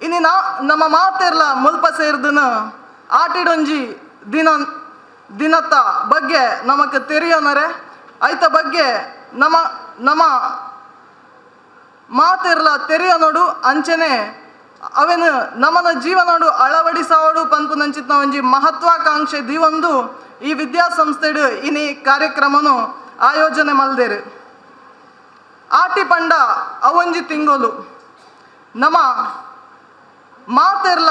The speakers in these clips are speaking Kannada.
ಇನ್ನಿನ ನಮ್ಮ ಮಾತೆರ್ಲ ಮುಲ್ಪ ಸೇರ್ದನ ಆಟಿಡೊಂಜಿ ದಿನತ್ತ ಬಗ್ಗೆ ನಮಕ್ ತೆರಿಯೋನರೆ ಐತ ಬಗ್ಗೆ ನಮ್ಮ ಮಾತೆರ್ಲ ತೆರಿಯೋನೋಡು ಅಂಚನೆ ಅವೇನು ನಮ್ಮನ ಜೀವನೋಡು ಅಳವಡಿಸಾವಡು ಪಂಪು ನಂಚಿತ್ನ ಒಂಜಿ ಮಹತ್ವಾಕಾಂಕ್ಷೆ ದೀವೊಂದು ಈ ವಿದ್ಯಾಸಂಸ್ಥೆಡು ಇನಿ ಕಾರ್ಯಕ್ರಮನು ಆಯೋಜನೆ ಮಲ್ದೇರು. ಆಟಿ ಪಂಡ ಅವೊಂಜಿ ತಿಂಗೋಲು ನಮ್ಮ ಮಾತೆರ್ಲ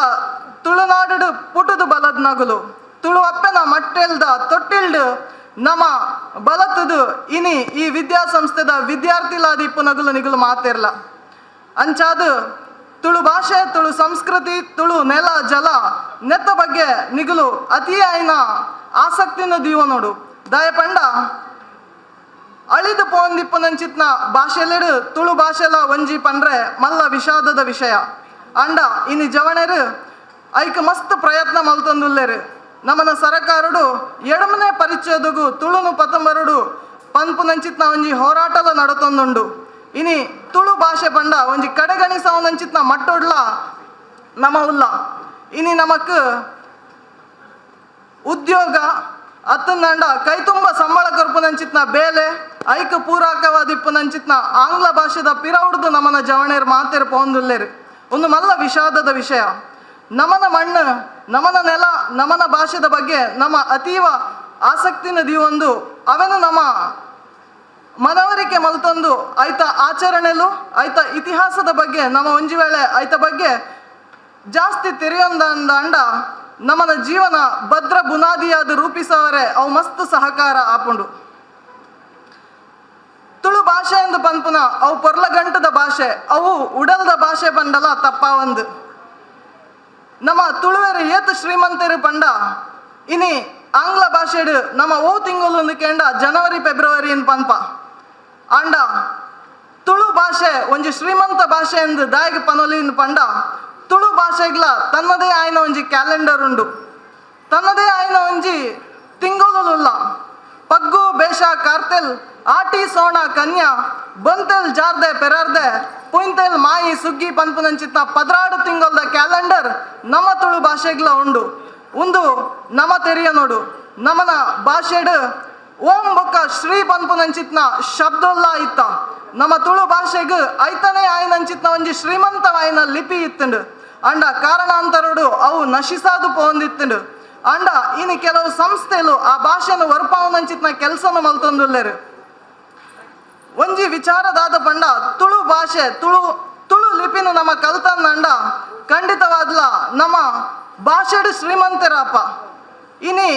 ತುಳುನಾಡು ಪುಟುದು ಬಲದ್ ನಗುಲು ತುಳು ಅಪ್ಪೆನ ಮಟ್ಟೆಲ್ದ ತೊಟ್ಟಿಲ್ಡು ನಮ್ಮ ಬಲತದು ಇನಿ ಈ ವಿದ್ಯಾಸಂಸ್ಥೆದ ವಿದ್ಯಾರ್ಥಿಲಾದ ಇಪ್ಪು ನಗುಲು ನಿಗುಲು ಮಾತೆರ್ಲ ಅಂಚಾದು ತುಳು ಭಾಷೆ ತುಳು ಸಂಸ್ಕೃತಿ ತುಳು ನೆಲ ಜಲ ನೆತ್ತ ಬಗ್ಗೆ ನಿಗುಲು ಅತಿ ಆಯ್ನ ಆಸಕ್ತಿನ ದೀವ ನೋಡು ದಯ ಪಂಡ ಅಳಿದು ಪೋಂದಿಪ್ಪು ನಂಚಿತ್ನ ಭಾಷೆಲೆಡು ತುಳು ಭಾಷೆಲ ಒಂಜಿ ಪಂಡ್ರೆ ಮಲ್ಲ ವಿಷಾದದ ವಿಷಯ ಅಂಡ ಇನಿ ಜವಣರು ಐಕ್ ಮಸ್ತ್ ಪ್ರಯತ್ನ ಮಲ್ತೊಂದುಲ್ಲೇರು. ನಮ್ಮನ ಸರಕಾರಡು ಎಡಮನೆ ಪರಿಚಯದಗೂ ತುಳುನು ಪತಂಬರಡು ಪಂಪು ನಂಚಿತ್ನ ಒಂಜಿ ಹೋರಾಟಲ ನಡತೊಂದುಂಡು. ಇನಿ ತುಳು ಭಾಷೆ ಪಂಡ ಒಂಜಿ ಕಡೆಗಣಿಸವ ನಂಚಿತ್ನ ಮಟ್ಟೊಡ್ಲ ನಮ ಉಲ್ಲ. ಇನಿ ನಮಕ್ ಉದ್ಯೋಗ ಅತ್ತಂದಂಡ ಕೈ ತುಂಬ ಸಂಬಳ ಕೊರ್ಪು ನಂಚಿತ್ನ ಬೇಲೆ ಐಕ್ ಪೂರಕವಾದಿಪ್ಪು ನಂಚಿತ್ನ ಆಂಗ್ಲ ಭಾಷೆದ ಪಿರೌಡ್ದು ನಮ್ಮನ ಜವಣೇರು ಮಾತೇರು ಪೋಂದುಲ್ಲೇರು. ಒಂದು ಮಲ್ಲ ವಿಷಾದದ ವಿಷಯ. ನಮನ ಮಣ್ಣು ನಮನ ನೆಲ ನಮನ ಭಾಷೆದ ಬಗ್ಗೆ ನಮ್ಮ ಅತೀವ ಆಸಕ್ತಿನ ದೀವೊಂದು ಅವೆನು ನಮ್ಮ ಮನವರಿಕೆ ಮಲ್ತೊಂದು ಐತ ಆಚರಣೆಲು ಐತ ಇತಿಹಾಸದ ಬಗ್ಗೆ ನಮ್ಮ ಒಂಜಿ ವೇಳೆ ಐತ ಬಗ್ಗೆ ಜಾಸ್ತಿ ತೆರೆಯೊಂದಂದ ಅಂಡ ನಮ್ಮನ ಜೀವನ ಭದ್ರ ಬುನಾದಿಯಾದ ರೂಪಿಸವರೆ ಅವು ಮಸ್ತ್ ಸಹಕಾರ ಆಪುಂಡು. ತುಳು ಭಾಷೆ ಎಂದು ಪಂಪುನ ಅವು ಪೊರ್ಲಗಂಟದ ಭಾಷೆ ಅವು ಉಡಲ್ದ ಭಾಷೆ ಪಂಡಲ ತಪ್ಪಾವಂದು. ನಮ್ಮ ತುಳುವೆರು ಏತು ಶ್ರೀಮಂತರು ಪಂಡ ಇನಿ ಆಂಗ್ಲ ಭಾಷೆಡು ನಮ್ಮ ಓ ತಿಂಗಳು ಕೇಂಡ ಜನವರಿ ಫೆಬ್ರವರಿ ಪಂಪ ಅಂಡ ತುಳು ಭಾಷೆ ಒಂಜಿ ಶ್ರೀಮಂತ ಭಾಷೆ ಎಂದು ದಾಯಕ ಪನೊಲಿನ ಪಂಡ ತುಳು ಭಾಷೆಗ್ಲ ತನ್ನದೇ ಆಯ್ನ ಒಂಜಿ ಕ್ಯಾಲೆಂಡರ್ ಉಂಡು, ತನ್ನದೇ ಆಯ್ನ ಒಂಜಿ ತಿಂಗಳುಲ್ಲ. ಪಗ್ಗು ಬೇಷ ಕಾರ್ತೆಲ್ ಆಟಿ ಸೋಣ ಕನ್ಯಾ ಬಂತೆಲ್ ಜಾರ್ದೆ ಪೆರಾರ್ದೆ ಪುಂತೆಲ್ ಮಾಯಿ ಸುಗ್ಗಿ ಪಂಪು ನಂಚಿತ್ತ 16 ತಿಂಗಳದ ಕ್ಯಾಲೆಂಡರ್ ನಮ್ಮ ತುಳು ಭಾಷೆಗ್ಲ ಉಂಡು. ಒಂದು ನಮ ತೆರಿಯ ನೋಡು ನಮನ ಭಾಷೆಡು ಓಂ ಬೊಕ್ಕ ಶ್ರೀ ಪಂಪು ನಂಚಿತ್ನ ಶಬ್ದೋಲ್ಲ ಇತ್ತ. ನಮ್ಮ ತುಳು ಭಾಷೆಗ್ ಐತನೇ ಆಯ್ನಂಚಿತ್ನ ಒಂಜಿ ಶ್ರೀಮಂತವಾಯಿನ ಲಿಪಿ ಇತ್ತಂಡು ಅಂಡ ಕಾರಣಾಂತರೋಡು ಅವು ನಶಿಸಾದು ಪೋಂದಿತ್ತಂಡು ಅಂಡ ಇನ್ನು ಕೆಲವು ಸಂಸ್ಥೆಲು ಆ ಭಾಷೆನ ವರ್ಪಾವನಂಚಿತ್ನ ಕೆಲಸನ ಮಲ್ತೊಂದುಲ್ಲೇರು. ಒಂಜಿ ವಿಚಾರದಾದ ಪಂಡ ತುಳು ಭಾಷೆ ತುಳು ಲಿಪಿನ ನಮ್ಮ ಕಲ್ತಂದಂಡ ಖಂಡಿತವಾದ್ಲ ನಮ್ಮ ಭಾಷೆಡು ಶ್ರೀಮಂತರಾಪ. ಇನಿ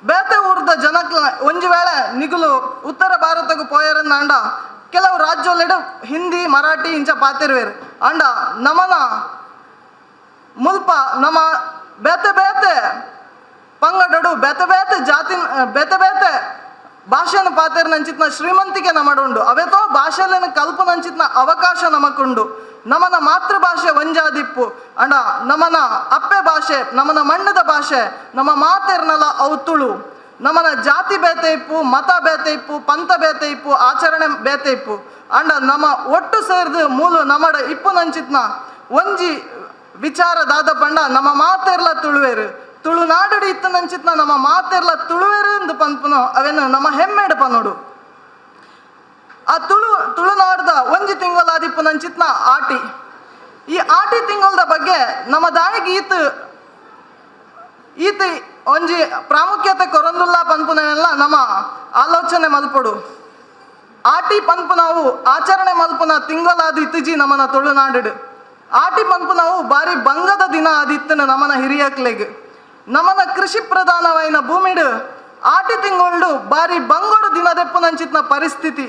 ಬೇತೆ ಊರ್ದ ಜನಕ್ ಒಂಜಿ ವೇಳೆ ನಿಗುಲು ಉತ್ತರ ಭಾರತಕ್ಕೂ ಪೋಯರಂದ ಕೆಲವು ರಾಜ್ಯಲೆಡು ಹಿಂದಿ ಮರಾಠಿ ಇಂಚ ಪಾತಿರ್ವೇರು ಅಂಡ ನಮನ ಮುಲ್ಪ ನಮ್ಮ ಬೇತೆ ಬೇತೆ ಪಂಗಡಡು ಬೇತೆ ಬೇತೆ ಜಾತಿ ಬೇತೆ ಬೇತೆ ಭಾಷೆನ ಪಾತಿರ್ನಂಚಿತ್ನ ಶ್ರೀಮಂತಿಕೆ ನಮಡುಂಡು. ಅವೇತೋ ಭಾಷೆಲೇನ ಕಲ್ಪನಂಚಿತ್ನ ಅವಕಾಶ ನಮಕುಂಡು. ನಮನ ಮಾತೃಭಾಷೆ ಒಂಜಾದಿಪ್ಪು ಅಂಡ ನಮನ ಅಪ್ಪೆ ಭಾಷೆ ನಮನ ಮಣ್ಣದ ಭಾಷೆ ನಮ್ಮ ಮಾತೇರ್ನಲ ಅವು ತುಳು. ನಮನ ಜಾತಿ ಬೇತೆ ಇಪ್ಪು ಮತ ಬೇತೆ ಇಪ್ಪು ಪಂಥ ಬೇತೆ ಇಪ್ಪು ಆಚರಣೆ ಬೇತೆ ಇಪ್ಪು ಅಂಡ ನಮ್ಮ ಒಟ್ಟು ಸೇರಿದು ಮೂಲು ನಮಡ ಇಪ್ಪು ನಂಚಿತ್ನ ಒಂಜಿ ವಿಚಾರದಾದ ಪಂಡ ನಮ್ಮ ಮಾತೇರ್ಲ ತುಳುವೇರು ತುಳುನಾಡು ಇತ್ತು ನಂಚಿತ್ನ ನಮ್ಮ ಮಾತೆರ್ಲ ತುಳುವೆರು ಎಂದು ಪಂಪನು ಅವೇನು ನಮ್ಮ ಹೆಮ್ಮೆಡು ಪನೋಡು. ಆ ತುಳುನಾಡ್ದ ಒಂಜಿ ತಿಂಗಳಾದಿಪ್ಪು ನಂಚಿತ್ನ ಆಟಿ. ಈ ಆಟಿ ತಿಂಗಳದ ಬಗ್ಗೆ ನಮ್ಮ ದಾಯಿಗೆ ಈತ ಒಂಜಿ ಪ್ರಾಮುಖ್ಯತೆ ಕೊರೊಂದುಲ್ಲ ಪಂಪುನೆಲ್ಲ ನಮ್ಮ ಆಲೋಚನೆ ಮಲ್ಪಡು. ಆಟಿ ಪಂಪು ನಾವು ಆಚರಣೆ ಮಲ್ಪುನ ತಿಂಗಳಾದ ಇತ್ತುಜಿ ನಮ್ಮನ ತುಳುನಾಡು. ಆಟಿ ಪಂಪು ನಾವು ಬಾರಿ ಬಂಗದ ದಿನ ಆದಿತ್ತನ ನಮ್ಮನ ಹಿರಿಯಕ್ಲೆಗ್. ನಮ್ಮನ ಕೃಷಿ ಪ್ರಧಾನವಾಯಿನ ಭೂಮಿಡು ಆಟಿ ತಿಂಗಳು ಬಾರಿ ಬಂಗೋಡು ದಿನದೆಪ್ಪು ನಂಚಿತ್ನ ಪರಿಸ್ಥಿತಿ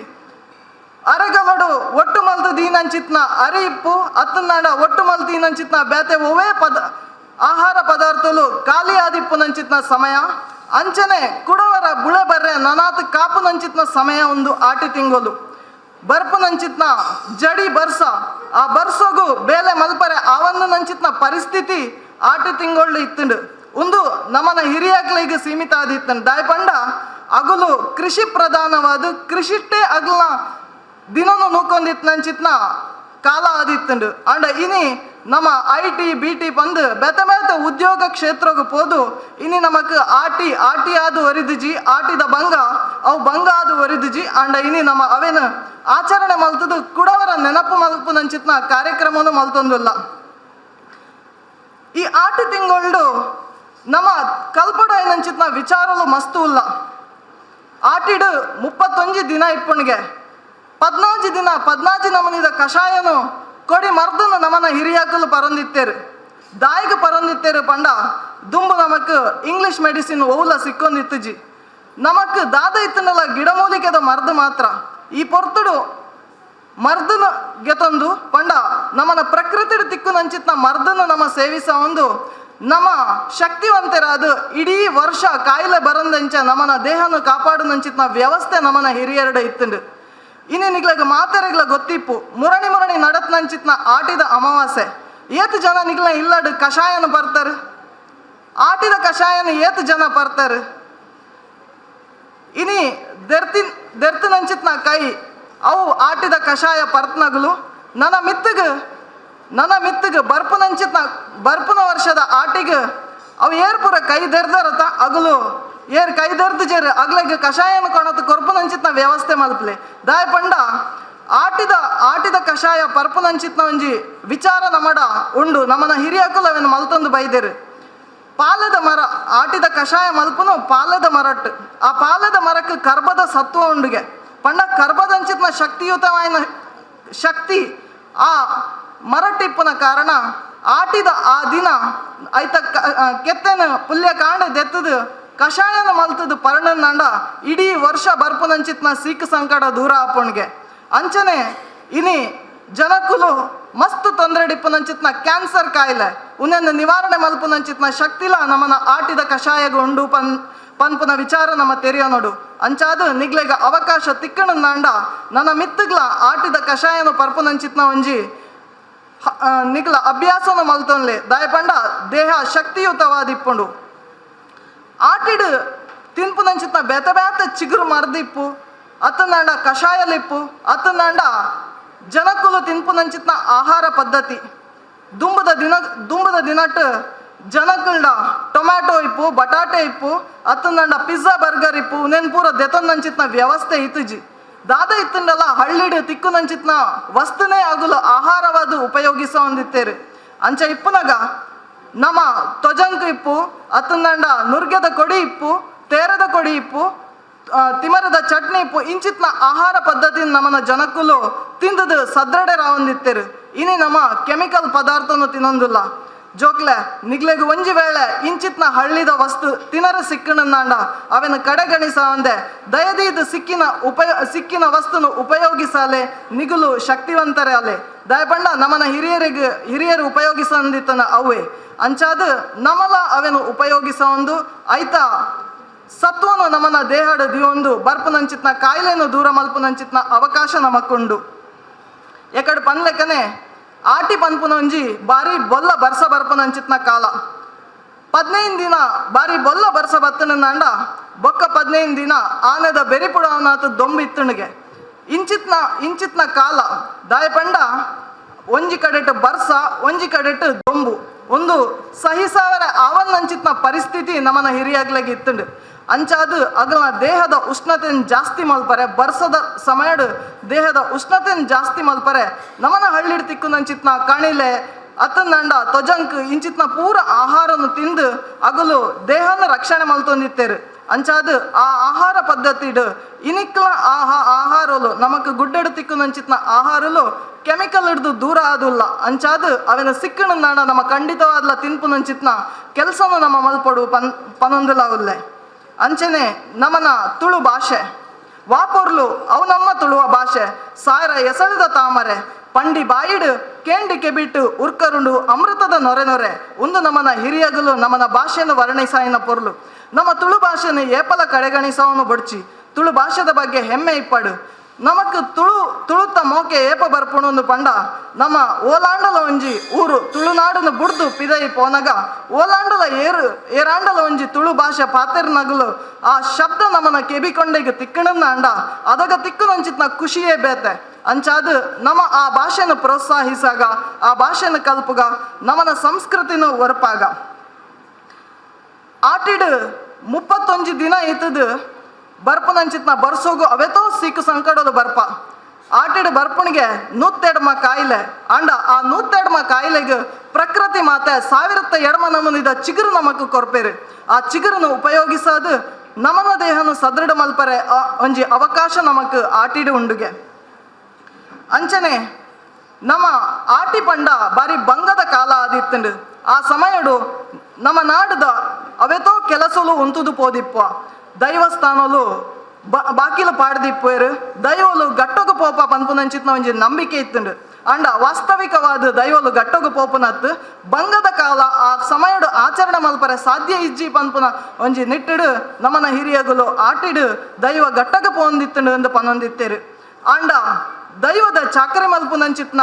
ಅರೆಗಲಡು ಒಟ್ಟು ಮಲ್ತು ದೀನಂಚಿತ್ನ ಅರಿ ಇಪ್ಪು ಅತ್ತನಾಡ ಒಟ್ಟು ಮಲ್ತು ದೀನಂಚಿತ್ನ ಬೇತೆ ಒವೇ ಆಹಾರ ಪದಾರ್ಥಲು ಖಾಲಿ ಆದಿಪ್ಪು ನಂಚಿತ್ನ ಸಮಯ ಅಂಚನೆ ಕುಡವರ ಬುಳೆ ಬರ್ರೆ ನನಾತ್ ಕಾಪು ನಂಚಿತ್ನ ಸಮಯ ಒಂದು ಆಟಿ ತಿಂಗಳು ಬರ್ಪು ನಂಚಿತ್ನ ಜಡಿ ಬರ್ಸ ಆ ಬರ್ಸೋಗು ಬೇಲೆ ಮಲ್ಪರೆ ಆವನ್ನು ನಂಚಿತ್ನ ಪರಿಸ್ಥಿತಿ ಆಟಿ ತಿಂಗಳು ಇತ್ತುಂಡು. ಒಂದು ನಮ್ಮನ ಹಿರಿಯಾಗ್ಲಿಗೆ ಸೀಮಿತ ಆದಿತ್ತಂಡು ದಾಯ್ ಪಂಡ ಅಗಲು ಕೃಷಿ ಪ್ರಧಾನವಾದ ಕೃಷಿಟ್ಟೆ ಅಗಲ್ನ ದಿನನು ನೂಕೊಂದಿತ್ತು ನಂಚಿತ್ನ ಕಾಲ ಆದಿತ್ತುಂಡು ಅಂಡ ಇನಿ ನಮ್ಮ IT BT ಪಂದು ಬೆತ್ತ ಬೆತ್ತ ಉದ್ಯೋಗ ಕ್ಷೇತ್ರಕ್ಕೆ ಪೋದು ಇನಿ ನಮಕ್ ಆಟಿ ಆದು ಒರಿದುಜಿ ಆಟಿದ ಬಂಗ ಅವು ಬಂಗ ಆದು ಒರಿದುಜಿ ಅಂಡ ಇನಿ ನಮ್ಮ ಅವೇನು ಆಚರಣೆ ಮಲ್ತದು ಕುಡವರ ನೆನಪು ಮಲ್ಪು ನಂಚಿತ್ನ ಕಾರ್ಯಕ್ರಮವನ್ನು ಮಲ್ತೊಂದಿಲ್ಲ. ಈ ಆಟಿ ತಿಂಗಳು ನಮ್ಮ ಕಲ್ಪಡ ಏನಂಚಿತ್ನ ವಿಚಾರಲು ಮಸ್ತು ಇಲ್ಲ. ಆಟಿಡು 31 ದಿನ ಇಪ್ಪಣಿಗೆ 14 ನಮನಿದ ಕಷಾಯನು ಕೊಡಿ ಮರ್ದನು ನಮನ ಹಿರಿಯಾಕಲು ಪರಂದಿತ್ತೇರು ದಾಯಿಗೆ ಪರಂದಿತ್ತೇರು ಪಂಡ ದುಂಬು ನಮಕ್ ಇಂಗ್ಲಿಷ್ ಮೆಡಿಸಿನ್ ಓಲ ಸಿಕ್ಕೊಂದಿತ್ತುಜಿ ನಮಕ್ ದಾದ ಇತ್ತನಲ್ಲ ಗಿಡಮೂಲಿಕೆದ ಮರ್ದು ಮಾತ್ರ ಈ ಪೊರ್ತುಡು ಮರ್ದನ ಗೆತೊಂದು ಪಂಡ ನಮನ ಪ್ರಕೃತಿ ತಿಕ್ಕು ನಂಚಿತ್ನ ಮರ್ದನ ನಮ್ಮ ಸೇವಿಸ ಒಂದು ನಮ್ಮ ಶಕ್ತಿವಂತರಾದ ಇಡೀ ವರ್ಷ ಕಾಯಿಲೆ ಬರಂದಂಚ ನಮನ ದೇಹನ ಕಾಪಾಡು ನಂಚಿತ್ನ ವ್ಯವಸ್ಥೆ ನಮನ ಹಿರಿಯರಡ ಇತ್ತುಂಡು. ಇನ್ನೇನಿಗ್ಲಾಗ ಮಾತೆರೆಗ್ಲ ಗೊತ್ತಿಪ್ಪು ಮುರಣಿ ನಡತ್ ನಂಚಿತ್ನ ಆಟಿದ ಅಮಾವಾಸ್ಯೆ ಏತು ಜನ ನಿಗ್ಲ ಇಲ್ಲಡು ಕಷಾಯನ ಬರ್ತಾರೆ ಆಟಿದ ಕಷಾಯನ ಏತು ಜನ ಬರ್ತಾರೆ ಇನಿ ದೆರ್ತಿ ನಂಚಿತ್ನ ಕೈ ಅವು ಆಟಿದ ಕಷಾಯ ಪರ್ತನಗಳು ನನ್ನ ಮಿತ್ತಗ ಬರ್ಪುನ ವರ್ಷದ ಆಟಿಗೆ ಅವು ಏರ್ಪುರ ಕೈ ದೆರ್ದಾರತ ಅಗಲು ಏರ್ ಕೈ ದರ್ದು ಜೇರ್ ಅಗ್ಲಗೆ ಕಷಾಯನ ಕೊಣತು ಕೊರ್ಪು ನಂಚಿತ್ನ ವ್ಯವಸ್ಥೆ ಮಲ್ಪಲೆ ದಾಯ ಪಂಡ ಆಟಿದ ಕಷಾಯ ಪರ್ಪು ನಂಚಿತ್ನ ಒಂಜಿ ವಿಚಾರ ನಮಡ ಉಂಡು ನಮ್ಮನ ಹಿರಿಯಕುಲು ಅವೇನು ಮಲ್ತೊಂದು ಬೈದೇರು ಪಾಲದ ಮರ ಆಟಿದ ಕಷಾಯ ಮಲ್ಪುನು ಪಾಲದ ಮರಟ್ ಆ ಪಾಲದ ಮರಕ್ಕೆ ಕರ್ಬದ ಸತ್ವ ಉಂಡುಗೆ ಪಂಡ ಕರ್ಬದಂಚಿತ್ನ ಶಕ್ತಿಯುತವಾದ ಶಕ್ತಿ ಆ ಮರಟಿಪ್ಪನ ಕಾರಣ ಆಟಿದ ಆ ದಿನ ಐತ ಕೆತ್ತನ ಪುಲ್ಯ ಕಾಂಡ ದೆತ್ತದು ಕಷಾಯನ ಮಲ್ತದು ಪರ್ಣಂಡ ಇಡೀ ವರ್ಷ ಬರ್ಪುನಂಚಿತ್ನ ಸಿಕ್ಕ ಸಂಕಟ ದೂರ ಆಪುಣ್ಗೆ ಅಂಚನೆ ಇನಿ ಜನಕ್ಕುಲು ಮಸ್ತ್ ತೊಂದರೆ ಡಿಪ್ಪುನಂಚಿತ್ನ ಕ್ಯಾನ್ಸರ್ ಕಾಯಿಲೆ ಉನ್ನನ್ನು ನಿವಾರಣೆ ಮಲ್ಪುನಂಚಿತ್ನ ಶಕ್ತಿಲ ನಮ್ಮನ ಆಟಿದ ಕಷಾಯಗ ಉಂಡು ಪನ್ಪುನ ವಿಚಾರ ನಮ್ಮ ತೆರೆಯ ನೋಡು ಅಂಚಾದು ನಿಗ್ಲೆಗ ಅವಕಾಶ ತಿಕ್ಕಣಂದಾಂಡ ನನ್ನ ಮಿತ್ತಗ್ಲ ಆಟಿದ ಕಷಾಯನ ಪರ್ಪುನಂಚಿತ್ನ ಒಂಜಿ ನಿಗ್ಲ ಅಭ್ಯಾಸನ ಮಲ್ತೊನ್ಲೆ ದಾಯಪಂಡ ದೇಹ ಶಕ್ತಿಯುತವಾದಿಪ್ಪುಂಡು ಆಟಿಡು ತಿನ್ಪು ನಂಚಿತ್ನ ಬೇತ ಚಿಗುರು ಮರ್ದಿಪ್ಪು ಅತ್ತನಾಂಡ ಕಷಾಯಲಿಪ್ಪು ಅತ್ತನಾಂಡ ಜನಕ್ಕುಲು ತಿನ್ಪು ನಂಚಿತ್ನ ಆಹಾರ ಪದ್ಧತಿ ದುಂಬದ ದಿನಟ್ಟು ಜನಕ್ಕಳ್ಡ ಟೊಮ್ಯಾಟೊ ಇಪ್ಪು ಬಟಾಟೆ ಇಪ್ಪು ಅತ್ತನಾಂಡ ಪಿಜ್ಜಾ ಬರ್ಗರ್ ಇಪ್ಪು ನೆನ್ಪೂರ ದೆತೊಂದು ನಂಚಿತ್ನ ವ್ಯವಸ್ಥೆ ಇತ್ತುಜಿ ದಾದ ಇತ್ತಂಡಲ್ಲ ಹಳ್ಳಿಡು ತಿಕ್ಕು ನಂಚಿತ್ನ ವಸ್ತುನೇ ಆಗಲು ಆಹಾರವಾದ ಉಪಯೋಗಿಸ ಹೊಂದಿತ್ತೇರು ಅಂಚ ಇಪ್ಪುನಗ ನಮ್ಮ ತೊಜಂಕು ಇಪ್ಪು ಅತ್ತಂದಂಡ ನುರ್ಗೆದ ಕೊಡಿ ಇಪ್ಪು ತೇರದ ಕೊಡಿ ಇಪ್ಪು ತಿಮರದ ಚಟ್ನಿ ಇಪ್ಪು ಇಂಚಿತ್ನ ಆಹಾರ ಪದ್ಧತಿ ನಮ್ಮನ ಜನಕ್ಕುಲು ತಿಂದದು ಸದೃಢ ರಾವಂದಿತ್ತೇರು ಇನಿ ನಮ್ಮ ಕೆಮಿಕಲ್ ಪದಾರ್ಥನು ತಿನ್ನೊಂದಿಲ್ಲ ಜೋಕ್ಲೆ ನಿಗ್ಲೆಗು ಒಂಜಿ ವೇಳೆ ಇಂಚಿತ್ನ ಹಳ್ಳಿದ ವಸ್ತು ತಿನರ ಸಿಕ್ಕಣಂದಾಂಡ ಅವೆನ ಕಡೆಗಣಿಸ ಒಂದೆ ದಯದೀದು ಸಿಕ್ಕಿನ ವಸ್ತುನು ಉಪಯೋಗಿಸಲೆ ನಿಗುಲು ಶಕ್ತಿವಂತರೇ ಅಲೆ ದಯಪಂಡ ನಮ್ಮನ ಹಿರಿಯರು ಉಪಯೋಗಿಸಂದಿತ್ತನ ಅವೇ ಅಂಚಾದು ನಮಲ ಅವೆನು ಉಪಯೋಗಿಸ ಒಂದು ಐತ ಸತ್ವನು ನಮ್ಮನ ದೇಹದ ದಿವೊಂದು ಬರ್ಪುನಂಚಿತ್ನ ಕಾಯಿಲೆನು ದೂರ ಮಲ್ಪುನಂಚಿತ್ನ ಅವಕಾಶ ನಮಕ್ಕುಂಡು ಎಕಡೆ ಪನ್ಲೆಕ್ಕನೆ ಆಟಿ ಪನ್ಪುನೊಂಜಿ ಬಾರಿ ಬೊಲ್ಲ ಬರ್ಸ ಬರ್ಪುನಂಚಿತ್ನ ಕಾಲ 15 ದಿನ ಬಾರಿ ಬೊಲ್ಲ ಬರ್ಸ ಬತ್ತನಂಡ ಬೊಕ್ಕ 15 ದಿನ ಆನೆದ ಬೆರಿಪುಡವನಾತು ದೊಂಬಿತ್ತಣಿಗೆ ಇಂಚಿತ್ನ ಕಾಲ ದಾಯಪಂಡ ಒಂಜಿ ಕಡೆಟ್ ಬರ್ಸ ಒಂಜಿ ಕಡೆಟ್ ದೊಂಬು ಒಂದು ಸಹಿಸಾವರ ಆವನ್ನಂಚಿತ್ನ ಪರಿಸ್ಥಿತಿ ನಮ್ಮನ ಹಿರಿಯಾಗ್ಲಾಗಿ ಇತ್ತುಂಡು ಅಂಚಾದು ಅಗಲ ದೇಹದ ಉಷ್ಣತೆಯನ್ನು ಜಾಸ್ತಿ ಮಲ್ಪರೆ ಬರ್ಸದ ಸಮಯಡ್ ದೇಹದ ಉಷ್ಣತೆಯನ್ನು ಜಾಸ್ತಿ ಮಲ್ಪರೆ ನಮ್ಮನ ಹಳ್ಳಿಡ್ ತಿಕ್ಕುನಂಚಿತ್ನ ಕಣಿಲೆ ಅತ್ತಂದಂಡ ತೊಜಂಕ್ ಇಂಚಿತ್ನ ಪೂರ ಆಹಾರನು ತಿಂದು ಅಗಲು ದೇಹನ ರಕ್ಷಣೆ ಮಲ್ತೊಂದಿತ್ತೇರು ಅಂಚಾದು ಆ ಆಹಾರ ಪದ್ಧತಿಡು ಇನಿಕ್ಲ ಆಹಾರಲು ನಮಕ್ ಗುಡ್ಡೆಡು ತಿಕ್ಕುನಂಚಿತ್ನ ಆಹಾರಲು ಕೆಮಿಕಲ್ ಹಿಡ್ದು ದೂರ ಆದುಲ್ಲ ಅಂಚಾದು ಅವೆನ ಸಿಕ್ಕಣಂದಾಂಡ ನಮ್ಮ ಖಂಡಿತವಾದ್ಲ ತಿನ್ಪುನಂಚಿತ್ನ ಕೆಲಸನು ನಮ್ಮ ಮಲ್ಪಡು ಪನೊಂದಿಲಾವುಲ್ಲೆ ಅಂಚನೆ ನಮ್ಮನ ತುಳು ಭಾಷೆ ವಾಪೊರ್ಲು ಅವು ನಮ್ಮ ತುಳುವ ಭಾಷೆ ಸಾಯರ ಎಸಳಿದ ತಾಮರೆ ಪಂಡಿ ಬಾಯಿಡು ಕೇಂಡಿಕೆ ಬಿಟ್ಟು ಉರ್ಕರುಂಡು ಅಮೃತದ ನೊರೆ ಒಂದು ನಮ್ಮನ ಹಿರಿಯಗಲು ನಮ್ಮನ ಭಾಷೆಯನ್ನು ವರ್ಣಿಸಾಯಿನ ಪೊರ್ಲು ನಮ್ಮ ತುಳು ಭಾಷೆಯನ್ನು ಏಪಲ ಕಡೆಗಣಿಸವನು ಬಡ್ಚಿ ತುಳು ಭಾಷೆದ ಬಗ್ಗೆ ಹೆಮ್ಮೆ ಇಪ್ಪಡು ನಮಕ್ ತುಳುತ್ತ ಮೋಕೆ ಏಪ ಬರ್ಪುಣೊಂದು ಪಂಡ ನಮ್ಮ ಓಲಾಂಡಲ ಒಂಜಿ ಊರು ತುಳುನಾಡನ್ನು ಬುಡ್ದು ಪಿದೈ ಪೋನಗ ಓಲಾಂಡಲ ಏರಾಂಡಲ ಒಂಜಿ ತುಳು ಭಾಷೆ ಪಾತೆರ್ನಗಲು ಆ ಶಬ್ದ ನಮ್ಮನ ಕೆಬಿಕೊಂಡೆಗೆ ತಿಕ್ಕಣನ್ನ ಅಂಡ ಅದಗ ತಿಕ್ಕುನಂಚಿತ್ನ ಖುಷಿಯೇ ಬೇತೆ ಅಂಚಾದು ನಮ್ಮ ಆ ಭಾಷೆನ ಪ್ರೋತ್ಸಾಹಿಸಾಗ ಆ ಭಾಷೆನ ಕಲ್ಪುಗ ನಮ್ಮನ ಸಂಸ್ಕೃತಿನ ಒರಪಾಗ ಆಟಿಡ್ 31 ದಿನ ಇತ್ತದು ಬರ್ಪನಂಚಿತ್ನ ಬರ್ಸೋಗು ಅವೆತೋ ಸಿಕ್ಕು ಸಂಕಟದ ಬರ್ಪ ಆಟಿಡ್ ಬರ್ಪಣಿಗೆ 102 ಕಾಯಿಲೆ ಅಂಡ ಆ 102 ಕಾಯಿಲೆಗೆ ಪ್ರಕೃತಿ ಮಾತೆ 1002 ನಮೂನಿದ ಚಿಗುರು ನಮಕ್ ಕೊರ್ಪೇರು ಆ ಚಿಗುರನ್ನು ಉಪಯೋಗಿಸೋದು ನಮನ ದೇಹನು ಸದೃಢ ಮಲ್ಪರೆ ಒಂಜಿ ಅವಕಾಶ ನಮಕ್ ಆಟಿಡ್ ಉಂಡುಗೆ ಅಂಚನೆ ನಮ್ಮ ಆಟಿ ಪಂಡ ಬಾರಿ ಬಂಗದ ಕಾಲ ಆದಿತ್ತಂಡು ಆ ಸಮಯಡು ನಮ್ಮ ನಾಡದ ಅವೆತೋ ಕೆಲಸಲು ಉಂತುದು ಪೋದಿಪ್ಪ ದೈವಸ್ಥಾನಲು ಬಾಕಿಲು ಪಾಡ್ದಿಪ್ಪೇರು ದೈವಲು ಗಟ್ಟೊಗ ಪೋಪ ಪನ್ಪುನಂಚಿತ್ನ ಒಂಜಿ ನಂಬಿಕೆ ಇತ್ತುಂಡು ಅಂಡ ವಾಸ್ತವಿಕವಾದ ದೈವಲು ಗಟ್ಟೊಗ ಪೋಪನತ್ತು ಬಂಗದ ಕಾಲ ಆ ಸಮಯಡು ಆಚರಣೆ ಮಲ್ಪರೆ ಸಾಧ್ಯ ಇಜ್ಜಿ ಪನ್ಪುನ ಒಂಜಿ ನಿಟ್ಟಿಡು ನಮ್ಮನ ಹಿರಿಯಗುಲು ಆಟಿಡು ದೈವ ಗಟ್ಟಗ ಪೋಂದಿತ್ತುಂಡು ಎಂದು ಪನೊಂದಿತ್ತೇರು ಅಂಡ ದೈವದ ಚಾಕರಿ ಮಲ್ಪುನಂಚಿತ್ನ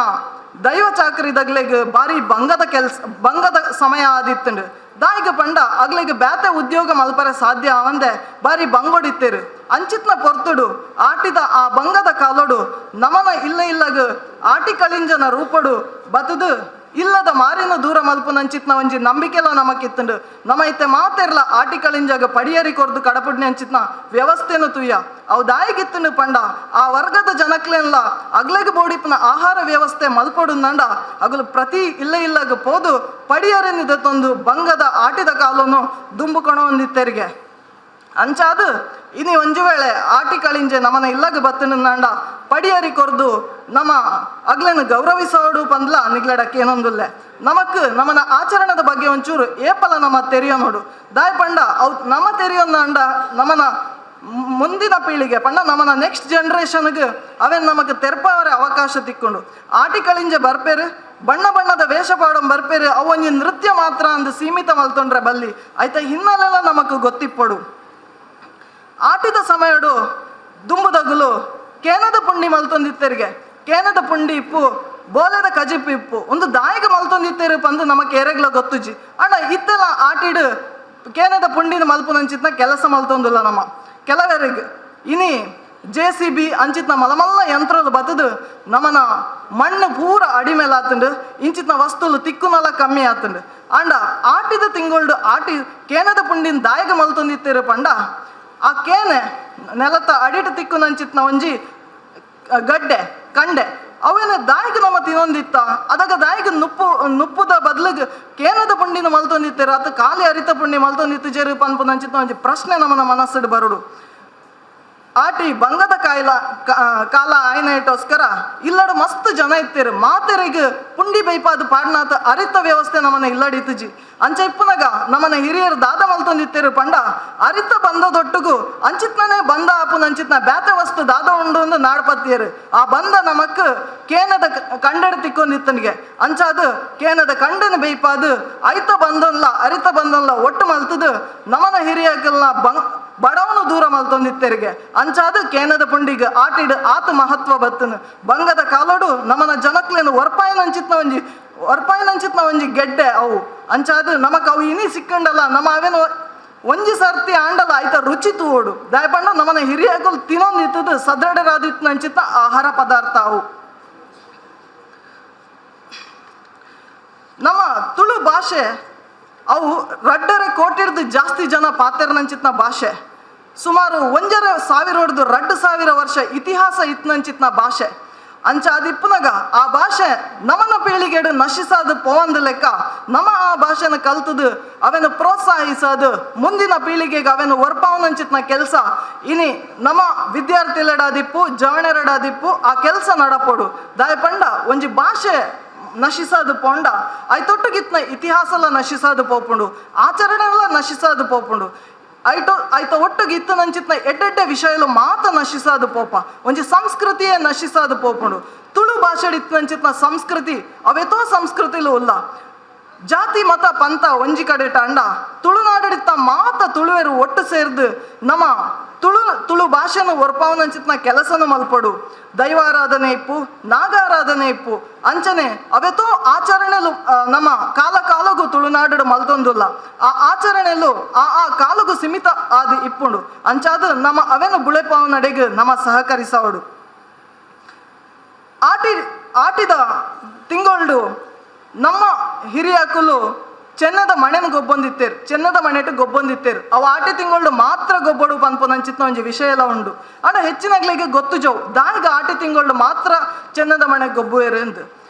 ದೈವ ಚಾಕರಿ ದಗ್ಲೆಗ್ ಬಾರಿ ಬಂಗದ ಸಮಯ ಆದಿತ್ತುಂಡು ದಾಯಿಗೆ ಪಂಡ ಅಗ್ಲಿಗೆ ಬ್ಯಾತೆ ಉದ್ಯೋಗ ಮಲ್ಪರೆ ಸಾಧ್ಯ ಅವಂದೆ ಬಾರಿ ಬಂಗೊಡಿತ್ತೇರು ಅಂಚಿತ್ನ ಪೊರ್ತುಡು ಆಟಿದ ಆ ಬಂಗದ ಕಾಲೋಡು ನಮನ ಇಲ್ಲಗ ಆಟಿ ಕಳಿಂಜನ ರೂಪಡು ಬತದು ಇಲ್ಲದ ಮಾರಿನ ದೂರ ಮಲ್ಪುನಂಚಿತ್ನ ಒಂಜಿ ನಂಬಿಕೆಲ ನಮಕಿತ್ತುಂಡು ನಮ್ಮ ಇತ್ತೆ ಮಾತೆರ್ಲ ಆಟಿ ಕಳಿಂಜಾಗ ಪಡಿಯರಿ ಕೊರ್ದು ಕಡಪುಡ್ನೆ ಅಂಚಿತ್ನ ವ್ಯವಸ್ಥೆನು ತುಯ್ಯ ಅವು ದಾಯಿಗಿತ್ತುಂಡು ಪಂಡ ಆ ವರ್ಗದ ಜನಕ್ಲೆಲ್ಲ ಅಗ್ಲೆಗ್ ಬೋಡಿಪ್ನ ಆಹಾರ ವ್ಯವಸ್ಥೆ ಮಲ್ಪೊಡು ನಂಡ ಅಗಲು ಪ್ರತಿ ಇಲ್ಲಗ ಪೋದು ಪಡಿಯರಿನಿದತ್ತೊಂದು ಬಂಗದ ಆಟಿದ ಕಾಲನು ದುಂಬುಕೊಣ ಒಂದಿತ್ತೆರಿಗೆ ಅಂಚಾದು ಇನಿ ಒಂಜು ವೇಳೆ ಆಟಿ ಕಳಿಂಜೆ ನಮನ ಇಲ್ಲಗ ಬತ್ತನ ನಂಡ ಪಡಿಯರಿ ಕೊರ್ದು ನಮ್ಮ ಅಗ್ಲೆನ ಗೌರವಿಸೋಡು ಪಂದ್ಲ ನಿಗ್ಲಡಕ್ಕೆ ಏನೊಂದುಲ್ಲೆ ನಮಕ್ ನಮ್ಮನ ಆಚರಣದ ಬಗ್ಗೆ ಒಂಚೂರು ಏಪಲ ನಮ್ಮ ತೆರೆಯೋ ನೋಡು ದಾಯ್ ಪಂಡ ಅವು ನಮ್ಮ ತೆರೆಯೋನ್ನ ಅಂಡ ನಮ್ಮನ ಮುಂದಿನ ಪೀಳಿಗೆ ಪಂಡ ನಮ್ಮನ ನೆಕ್ಸ್ಟ್ ಜನ್ರೇಷನ್ಗೆ ಅವೇನು ನಮಗೆ ತೆರಪವರೆ ಅವಕಾಶ ತಿಕ್ಕೊಂಡು ಆಟಿ ಕಳಿಂಜೆ ಬರ್ಪೇರು ಬಣ್ಣ ಬಣ್ಣದ ವೇಷ ಪಾಡೋ ಬರ್ಪೇರು ಅವು ಒಂಜಿ ನೃತ್ಯ ಮಾತ್ರ ಅಂದು ಸೀಮಿತ ಮಲ್ತೊಂಡ್ರೆ ಬಲ್ಲಿ ಆಯ್ತಾ ಹಿನ್ನೆಲೆಲ್ಲ ನಮಕ್ ಗೊತ್ತಿಪ್ಪಡು ಆಟಿದ ಸಮಯಡು ದುಂಬುದಗುಲು ಕೇನದ ಪುಂಡಿ ಮಲ್ತೊಂದಿತ್ತರಿಗೆ ಕೇನದ ಪುಂಡಿ ಇಪ್ಪು ಬೋಲೆದ ಕಜಿಪ್ಪು ಇಪ್ಪು ಒಂದು ದಾಯಿಗ ಮಲ್ತೊಂದಿತ್ತೇರು ಪಂದು ನಮಕ್ ಎರೆಗ್ಲ ಗೊತ್ತುಜಿ ಅಣ್ಣ ಇತ್ತೆಲ್ಲ ಆಟಿಡು ಕೇನದ ಪುಂಡಿನ ಮಲ್ಪುನಂಚಿತ್ನ ಕೆಲಸ ಮಲ್ತೊಂದಿಲ್ಲ ನಮ್ಮ ಕೆಲವರಿಗೆ ಇನಿ JCB ಅಂಚಿತ್ನ ಮಲಮಲ್ಲ ಯಂತ್ರಲು ಬತ್ತದು ನಮನ ಮಣ್ಣು ಪೂರ ಅಡಿಮೇಲೆ ಆತುಂಡು ಇಂಚಿತ್ನ ವಸ್ತುಲು ತಿಕ್ಕುನಲ ಕಮ್ಮಿ ಆತುಂಡು ಅಂಡ ಆಟಿದ ತಿಂಗೊಳ್ಡು ಆಟಿ ಕೇನದ ಪುಂಡಿನ ದಾಯಿಗ ಮಲ್ತೊಂದಿತ್ತೇರು ಪಂಡ ಆ ಕೇನೆ ನೆಲತ ಅಡಿಟ ತಿಕ್ಕುನಂಚಿತ್ನ ಒಂಜಿ ಗಡ್ಡೆ ಕಂಡೆ ಅವೇನು ದಾಯಿಗೆ ನಮ್ಮ ತಿನ್ನೊಂದಿತ್ತ ಅದಾಗ ದಾಯಿಗೆ ನುಪ್ಪುದ ಬದ್ಲಿಗೆ ಕೇನದ ಪುಂಡಿನ ಮಲ್ತೊಂದಿತ್ತೇರು ಅದು ಖಾಲಿ ಅರಿತ ಪುಂಡಿ ಮಲ್ತೊಂದಿತ್ತು ಜೇರು ಪನ್ಪುನಂಚಿತ್ನ ಒಂಜಿ ಪ್ರಶ್ನೆ ನಮ್ಮನ ಮನಸ್ಸಿಡು ಬರುಡು ಆಟಿ ಬಂಗದ ಕಾಲ ಆಯ್ನ ಇಟ್ಟೋಸ್ಕರ ಇಲ್ಲಡು ಮಸ್ತ್ ಜನ ಇತ್ತೇರು ಮಾತೆರಿಗೆ ಪುಂಡಿ ಬೈಪಾದ ಪಾಡ್ನಾಥ ಅರಿತ ವ್ಯವಸ್ಥೆ ನಮ್ಮನ ಇಲ್ಲಡಿತ್ತುಜಿ ಅಂಚ ಇಪ್ಪನಾಗ ನಮ್ಮನ ಹಿರಿಯರು ದಾದ ಮಲ್ತೊಂದಿತ್ತೇರು ಪಂಡ ಅರಿತ ಬಂದದೊಟ್ಟುಗು ಅಂಚಿತ್ನೇ ಬಂದ ಆಪುನ ಅಂಚಿತ್ನ ಬ್ಯಾತೆ ವಸ್ತು ದಾದ ಉಂಡು ಒಂದು ನಾಡ್ಪತ್ತಿಯರು ಆ ಬಂದ ನಮಕ್ ಕೇನದ ಕಂಡೆಡು ತಿಕ್ಕೊಂದಿತ್ತನಿಗೆ ಅಂಚಾದು ಕೇನದ ಕಂಡನ ಬೈಪಾದು ಐತ ಬಂದಲ್ಲ ಅರಿತ ಬಂದಲ್ಲ ಒಟ್ಟು ಮಲ್ತದು ನಮ್ಮನ ಹಿರಿಯಕಲ್ನ ಬಡವನು ದೂರ ಮಲ್ತೊಂದಿತ್ತೇರಿಗೆ ಅಂಚಾದು ಕೇನದ ಪುಂಡಿಗೆ ಆಟಿಡ್ ಆತ ಮಹತ್ವ ಬತ್ತನು ಬಂಗದ ಕಾಲೋಡು ನಮ್ಮನ ಜನಕ್ಲೇನು ಒರ್ಪಾಯಿನಂಚಿತ್ನ ಒಂಜಿ ಗೆಡ್ಡೆ ಅವು ಅಂಚಾದು ನಮಕ್ ಅವು ಇನಿ ಸಿಕ್ಕಂಡಲ್ಲ ನಮ್ಮ ಅವೇನು ಒಂಜಿ ಸರ್ತಿ ಆಂಡಲ ಆಯ್ತ ರುಚಿ ತೂಡು ದಯಪಂಡ ನಮ್ಮನ ಹಿರಿಯಕಲ್ ತಿನ್ನೊಂದಿತ್ತದು ಸದೃಢರಾದಿತ್ತು ಅಂಚಿತ್ನ ಆಹಾರ ಪದಾರ್ಥ ಅವು ನಮ್ಮ ತುಳು ಭಾಷೆ ಅವು ರಡ್ಡರೆ ಕೋಟಿರ್ದು ಜಾಸ್ತಿ ಜನ ಪಾತೆರ್ನಂಚಿತ್ನ ಭಾಷೆ ಸುಮಾರು 1,000 ವರ್ಷ ಇತಿಹಾಸ ಇತ್ನಂಚಿತ್ನ ಭಾಷೆ ಅಂಚ ಅದಿಪ್ಪನಾಗ ಆ ಭಾಷೆ ನಮನ ಪೀಳಿಗೆಡು ನಶಿಸೋದು ಪೋವಂದು ಲೆಕ್ಕ ನಮ್ಮ ಆ ಭಾಷೆನ ಕಲ್ತದು ಅವೇನು ಪ್ರೋತ್ಸಾಹಿಸೋದು ಮುಂದಿನ ಪೀಳಿಗೆಗೆ ಅವೇನು ಒರ್ಪಾವನಂಚಿತ್ನ ಕೆಲಸ ಇನಿ ನಮ್ಮ ವಿದ್ಯಾರ್ಥಿಲೆಡಾದಿಪ್ಪು ಜವಣೆರಡಾದಿಪ್ಪು ಆ ಕೆಲಸ ನಡಪೋಡು ದಾಯಪಂಡ ಒಂಜಿ ಭಾಷೆ ನಶಿಸೋದು ಪೋಂಡ ಐತೊಟ್ಟುಗಿತ್ನ ಇತಿಹಾಸಲ ನಶಿಸೋದು ಪೋಪುಂಡು ಆಚರಣೆಲ್ಲ ನಶಿಸೋದು ಪೋಪುಂಡು ಐತ ಒಟ್ಟಿಗೆ ಇತ್ತನಂಚಿತ್ನ ಎಡ್ಡೆಡ್ಡೆ ವಿಷಯಲು ಮಾತ ನಶಿಸೋದು ಪೋಪ ಒಂಜಿ ಸಂಸ್ಕೃತಿಯೇ ನಶಿಸೋದು ಪೋಪುಂಡು ತುಳು ಭಾಷೆ ಇತ್ತನಂಚಿತ್ನ ಸಂಸ್ಕೃತಿ ಅವೆತೋ ಸಂಸ್ಕೃತಿಲು ಇಲ್ಲ ಜಾತಿ ಮತ ಪಂಥ ಒಂಜಿ ಕಡೆ ಅಂಡ ತುಳುನಾಡಿತ್ತ ಮಾತ ತುಳುವೆರು ಒಟ್ಟು ಸೇರ್ದು ನಮ್ಮ ತುಳು ಭಾಷೆನ ಒರ್ಪಾವನಂಚಿತ್ನ ಕೆಲಸನ ಮಲ್ಪಡು. ದೈವಾರಾಧನೆ ಇಪ್ಪು, ನಾಗಾರಾಧನೆ ಇಪ್ಪು ಅಂಚನೆ ಅವೆತೋ ಆಚರಣೆಲು ನಮ್ಮ ಕಾಲಗೂ ತುಳುನಾಡು ಮಲ್ತೊಂದುಲ್ಲ. ಆ ಆಚರಣೆಲು ಆ ಕಾಲಗೂ ಸೀಮಿತ ಆದ ಇಪ್ಪುಂಡು ಅಂಚಾದ ನಮ್ಮ ಅವೆನು ಬುಳೆಪಾವ ನಡೆಗೆ ನಮ್ಮ ಸಹಕರಿಸವಡು. ಆಟಿದ ತಿಂಗಳು ನಮ್ಮ ಹಿರಿಯಕಲು ಚೆನ್ನದ ಮಣೆನ ಗೊಬ್ಬೊಂದಿತ್ತೇರು, ಚೆನ್ನದ ಮಣೆಟ್ಟು ಗೊಬ್ಬೊಂದಿತ್ತೇರು. ಅವು ಆಟಿ ತಿಂಗಳು ಮಾತ್ರ ಗೊಬ್ಬಡು ಪನ್ಪುನಂಚಿತ್ನ ಒಂಜಿ ವಿಷಯ ಎಲ್ಲ ಉಂಡು. ಆಡ ಹೆಚ್ಚಿನಗ್ಲಿಗೆ ಗೊತ್ತು ಜವು ದಾಯಿಗ ಆಟಿ ತಿಂಗಳು ಮಾತ್ರ ಚೆನ್ನದ ಮಣೆ ಗೊಬ್ಬುವೇರು ಎಂದು.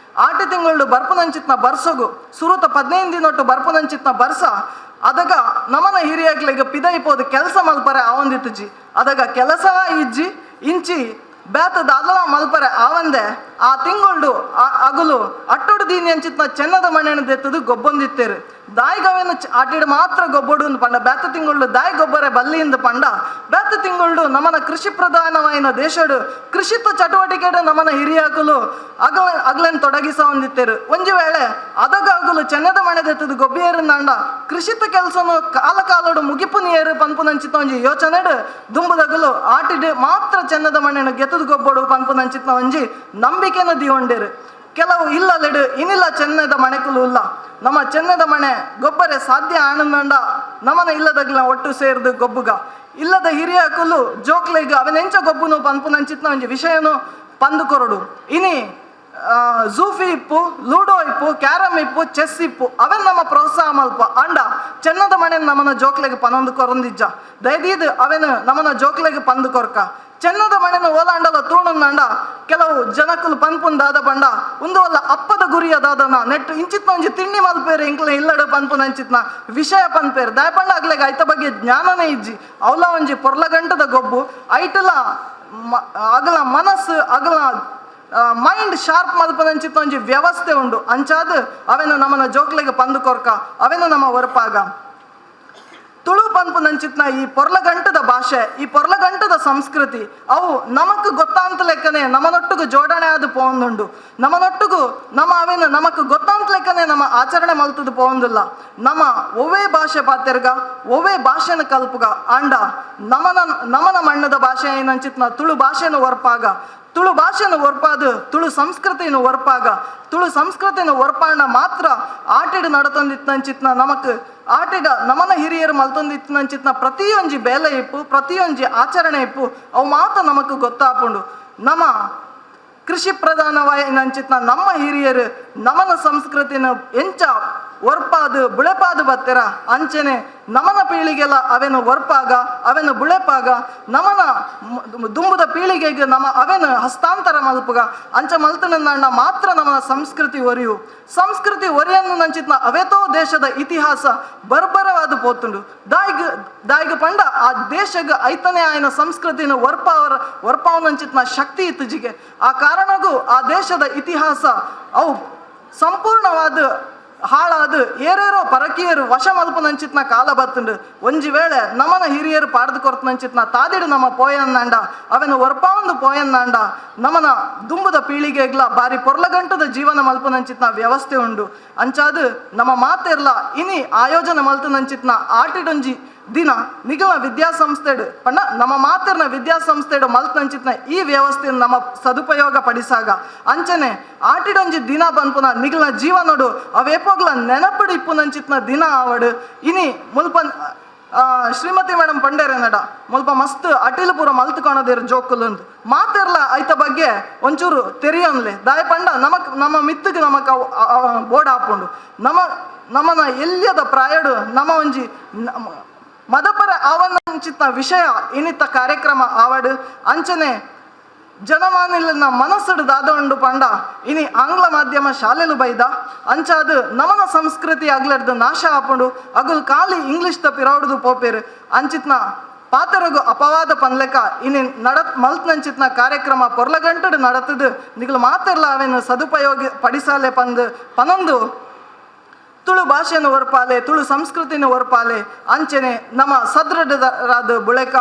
ಆಟಿ ತಿಂಗಳು ಬರ್ಪುನಂಚಿತ್ನ ಬರ್ಸಗು ಸುರುತ 15 ದಿನೊಟ್ಟು ಬರ್ಪುನಂಚಿತ್ನ ಬರ್ಸ ಅದಾಗ ನಮನ ಹಿರಿಯಗ್ಲಿಗೆ ಪಿದ ಇಪ್ಪೋದು ಕೆಲಸ ಮಲ್ಪರೆ ಆವಂದಿತ್ತುಜಿ ಅದಾಗ ಕೆಲಸ ಇಜ್ಜಿ ಇಂಚಿ ಬೇತದ ಅಲ್ಲ ಮಲ್ಪರೆ ಆವಂದೆ ಆ ತಿಂಗಳು ಅಗಲು ಅಟ್ಟೊಡು ದೀನಿ ಅಂಚಿತ್ನ ಚೆನ್ನದ ಮಣ್ಣೆನ ದೆತ್ತದು ಗೊಬ್ಬೊಂದಿತ್ತೇರು. ದಾಯಿಗವೇನು ಆಟಿಡ್ ಮಾತ್ರ ಗೊಬ್ಬಡು ಪಂಡ ಬೇತ ತಿಂಗಳು ದಾಯಿ ಗೊಬ್ಬರ ಬಲ್ಲಿಯಿಂದ ಪಂಡ ಬೇತ ತಿಂಗಳು ನಮನ ಕೃಷಿ ಪ್ರಧಾನವಾಯಿನ ದೇಶಡು ಕೃಷಿತ ಚಟುವಟಿಕೆ ನಮನ ಹಿರಿಯಕಲು ಅಗಲೇನು ತೊಡಗಿಸ ಹೊಂದಿತ್ತೇರು. ಒಂಜಿ ವೇಳೆ ಅದಗಾಗಲು ಚೆನ್ನದ ಮಣೆ ದೆತ್ತದು ಗೊಬ್ಬಿಯೇರಿಂದಂಡ ಕೃಷಿತ ಕೆಲಸನು ಕಾಲಡು ಮುಗಿಪು ನೀರು ಪನ್ಪುನಂಚಿತ ಒಂಜಿ ಯೋಚನೆಡು ದುಂಬುದಗಲು ಆಟಿಡ್ ಮಾತ್ರ ಚೆನ್ನದ ಮಣ್ಣೆನ ಗೆತ್ತದು ಗೊಬ್ಬಡು ಪನ್ಪುನಂಚಿತ್ನ ಒಂಜಿ ನಂಬಿಕೆನ ದಿಗೊಂಡೇರು. ಕೆಲವು ಇಲ್ಲಲೆಡು ಇನ್ನಿಲ್ಲ ಚೆನ್ನದ ಮಣೆಕಲು ಇಲ್ಲ ನಮ್ಮ ಚೆನ್ನದ ಮಣೆ ಗೊಬ್ಬರ ಸಾಧ್ಯ ಆನಂದಂಡ ನಮನ ಇಲ್ಲದಗ್ಲ ಒಟ್ಟು ಸೇರಿದು ಗೊಬ್ಬುಗ ಇಲ್ಲದ ಹಿರಿಯಕಲು ಜೋಕ್ಲೆಗ ಅವನೆಂಚ ಗೊಬ್ಬುನು ಪನ್ಪುನಂಚಿತ್ನ ಒಂಜಿ ವಿಷಯನು ಪಂದು ಕೊರಡು. ಇನಿ ಝೂಫಿ ಇಪ್ಪು, ಲೂಡೋ ಇಪ್ಪು, ಕ್ಯಾರಮ್ ಇಪ್ಪು, ಚೆಸ್ ಇಪ್ಪು ಅವೆನ್ ನಮ್ಮ ಪ್ರೋತ್ಸಾಹ ಮಲ್ಪ ಅಂಡ ಚೆನ್ನದ ಮಣೆ ನಮನ ಜೋಕ್ಲೆಗೆ ಪನೊಂದು ಕೊರೊಂದಿಜ್ಜ ದಯದೀದು ಅವೆನು ನಮನ ಜೋಕ್ಲೆಗೆ ಪಂದು ಕೊರ್ಕ. ಚೆನ್ನದ ಮಣೆನ ಓಲಾಂಡಲ ತೂಣಂದ ಕೆಲವು ಜನಕ್ಕಲು ಪನ್ಪುಂದಾದ ಪಂಡ ಒಂದು ಅಲ್ಲ ಅಪ್ಪದ ಗುರಿಯದಾದನ ನೆಟ್ಟು ಇಂಚಿತ್ನ ಒಂಜಿ ತಿಂಡಿ ಮಲ್ಪೇರು ಇಂಕ್ಲ ಇಲ್ಲಡು ಪನ್ಪುನ ಅಂಚಿತ್ನ ವಿಷಯ ಪನ್ಪೇರು ದಯಪಂಡ ಆಗ್ಲೆಗೆ ಐತ ಬಗ್ಗೆ ಜ್ಞಾನನೇ ಇಜ್ಜಿ ಅವಲ ಒಂಜಿ ಪೊರ್ಲಗಂಟದ ಗೊಬ್ಬು ಐಟಲ ಅಗಲ ಮನಸ್ಸು ಅಗಲ ಮೈಂಡ್ ಶಾರ್ಪ್ ಮಲ್ಪದಂಚಿತ್ನ ಒಂಜಿ ವ್ಯವಸ್ಥೆ ಉಂಡು ಅಂಚಾದ ಅವೆನು ನಮ್ಮನ ಜೋಕ್ಲೆಗೆ ಪಂದು ಕೊರ್ಕ ಅವೆನು ನಮ್ಮ ಒರಪಾಗ. ತುಳು ಪನ್ಪುನಂಚಿತ್ನ ಈ ಪೊರ್ಲಗಂಟದ ಭಾಷೆ ಈ ಪೊರ್ಲಗಂಟದ ಸಂಸ್ಕೃತಿ ಅವು ನಮಕ್ ಗೊತ್ತಾಂತ ಲೆಕ್ಕನೆ ನಮ್ಮನೊಟ್ಟಿಗೂ ಜೋಡಣೆ ಆದ ಪೋಂದುಂಡು. ನಮ್ಮನೊಟ್ಟಿಗೂ ನಮ್ಮ ಅವೇನು ನಮಕ್ ಗೊತ್ತಾಂತ ಲೆಕ್ಕನೆ ನಮ್ಮ ಆಚರಣೆ ಮಲ್ತದ್ದು ಪೋಂದಿಲ್ಲ. ನಮ್ಮ ಒವ್ವೇ ಭಾಷೆ ಪಾತೆರ್ಗ ಒವ್ವೇ ಭಾಷೆನ ಕಲ್ಪುಗ ಅಂಡ ನಮನ ಮಣ್ಣದ ಭಾಷೆ ಏನಂಚಿತ್ನ ತುಳು ಭಾಷೆನ ಒರ್ಪಾಗ ತುಳು ಭಾಷೆನ ಒರ್ಪಾದು ತುಳು ಸಂಸ್ಕೃತಿನ ಒರ್ಪಾಗ ತುಳು ಸಂಸ್ಕೃತಿನ ಒರ್ಪಾಣ ಮಾತ್ರ ಆಟಿಡ್ ನಡತೊಂದಿತ್ತಂಚಿತ್ನ ನಮಕ್ ಆಟಿಡ ನಮನ ಹಿರಿಯರು ಮಲ್ತೊಂದಿತ್ತಂಚಿತ್ನ ಪ್ರತಿಯೊಂಜಿ ಬೇಲೆ ಇಪ್ಪು ಪ್ರತಿಯೊಂಜಿ ಆಚರಣೆ ಇಪ್ಪು ಅವು ಮಾತ್ರ ನಮಕ್ ಗೊತ್ತಾಪುಂಡು. ನಮ್ಮ ಕೃಷಿ ಪ್ರಧಾನವಾಯಿನಂಚಿತ್ನ ನಮ್ಮ ಹಿರಿಯರು ನಮನ ಸಂಸ್ಕೃತಿನ ಎಂಚ ಒರ್ಪಾದು ಬುಳೆಪಾದು ಬತ್ತೆರ ಅಂಚನೆ ನಮನ ಪೀಳಿಗೆಲ್ಲ ಅವೆನು ಒರ್ಪಾಗ ಅವೆನು ಬುಳೆಪಾಗ ನಮನ ದುಂಬುದ ಪೀಳಿಗೆಗೆ ನಮ್ಮ ಅವೆನು ಹಸ್ತಾಂತರ ಮಲ್ಪುಗ ಅಂಚ ಮಲ್ತನಂದ ಮಾತ್ರ ನಮನ ಸಂಸ್ಕೃತಿ ಒರಿಯು. ಸಂಸ್ಕೃತಿ ಒರಿಯನ್ನು ನಂಚಿತ್ನ ಅವೆತೋ ದೇಶದ ಇತಿಹಾಸ ಬರ್ಬರವಾದ ಪೋತುಂಡು. ದಾಯಿಗ ಪಂಡ ಆ ದೇಶಗ ಐತನೇ ಆಯ್ನ ಸಂಸ್ಕೃತಿನ ಒರ್ಪಾವನಂಚಿತ್ನ ಶಕ್ತಿ ಇತ್ತುಜಿಗೆ ಆ ಕಾರಣಗೂ ಆ ದೇಶದ ಇತಿಹಾಸ ಅವು ಸಂಪೂರ್ಣವಾದ ಹಾಳಾದು ಏರೇರೋ ಪರಕೀಯರು ವಶ ಮಲ್ಪನಂಚಿತ್ನ ಕಾಲ ಬತ್ತುಂಡು. ಒಂಜಿ ವೇಳೆ ನಮನ ಹಿರಿಯರು ಪಾಡ್ದು ಕೊರ್ತನಂಚಿತ್ನ ತಾದಿಡು ನಮ್ಮ ಪೋಯನ್ನಂಡ ಅವೆನು ಒರ್ಪಾವಂದು ಪೋಯನ್ನಂಡ ನಮನ ದುಂಬುದ ಪೀಳಿಗೆಗ್ಲ ಬಾರಿ ಪೊರ್ಲಗಂಟದ ಜೀವನ ಮಲ್ಪನಂಚಿತ್ನ ವ್ಯವಸ್ಥೆ ಉಂಡು. ಅಂಚಾದು ನಮ್ಮ ಮಾತೆರ್ಲ ಇನಿ ಆಯೋಜನೆ ಮಲ್ತನಂಚಿತ್ನ ಆಟಿಡೊಂಜಿ ದಿನ ನಿಗಮ ವಿದ್ಯಾಸಂಸ್ಥೆಡು ಪಂಡ ನಮ್ಮ ಮಾತೆರ್ನ ವಿದ್ಯಾಸಂಸ್ಥೆಡು ಮಲ್ತಂಚಿತ್ನ ಈ ವ್ಯವಸ್ಥೆಯನ್ನು ನಮ್ಮ ಸದುಪಯೋಗ ಪಡಿಸಾಗ ಅಂಚನೆ ಆಟಿಡೊಂಜಿ ದಿನ ಪನ್ಪುನ ನಿಗಲ ಜೀವನೋಡು ಅವೇಪೋಗ್ಲ ನೆನಪಡು ಇಪ್ಪುನಂಚಿತ್ನ ದಿನ ಆವಡು ಇನಿ ಮುಲ್ಪನ್ ಶ್ರೀಮತಿ ಮೇಡಮ್ ಪಂಡೇರೇನಡ ಮುಲ್ಪ ಮಸ್ತ್ ಅಟಿಲು ಪೂರ ಮಲ್ತುಕೊಳದೇರು ಜೋಕುಲುಂದು ಮಾತೆರ್ಲ ಐತ ಬಗ್ಗೆ ಒಂಚೂರು ತೆರಿಯೋನ್ಲೆ ದಾಯ ಪಂಡ ನಮ್ಮ ಮಿತ್ತಿಗೆ ನಮಕ್ ಬೋರ್ಡ್ ಹಾಪುಂಡು ನಮ್ಮನ ಎಲ್ಲಿಯದ ಪ್ರಾಯಡು ನಮ್ಮ ಒಂಜಿ ಮದಪರ ಆವನಂಚಿತ್ನ ವಿಷಯ ಇನ್ನಿತ್ತ ಕಾರ್ಯಕ್ರಮ ಆವಡು ಅಂಚನೆ ಜನಮಾನಿಲಿನ ಮನಸ್ಸಡು ದಾದೊಂಡು ಪಂಡ ಇನಿ ಆಂಗ್ಲ ಮಾಧ್ಯಮ ಶಾಲೆಲು ಬೈದ ಅಂಚಾದು ನಮನ ಸಂಸ್ಕೃತಿ ಆಗ್ಲರ್ದು ನಾಶ ಆಪುಂಡು ಅಗುಲ್ ಖಾಲಿ ಇಂಗ್ಲಿಷ್ ತ ಪಿರಾಡುದು ಪೋಪೇರು ಅಂಚಿತ್ನ ಪಾತರಗು ಅಪವಾದ ಪನ್ಲೆಕ ಇನಿ ಮಲ್ತನಂಚಿತ್ನ ಕಾರ್ಯಕ್ರಮ ಪೊರ್ಲಗಂಟಡು ನಡತದು ನಿಗಲು ಮಾತೆರ್ಲ ಅವೇನು ಸದುಪಯೋಗ ಪಡಿಸಾಲೆ ಪನೊಂದು ತುಳು ಭಾಷೆನ ಒರ್ಪಾಲೆ ತುಳು ಸಂಸ್ಕೃತಿನ ಒರ್ಪಾಲೆ ಅಂಚನೆ ನಮ್ಮ ಸದೃಢರಾದ ಬುಳೆಕ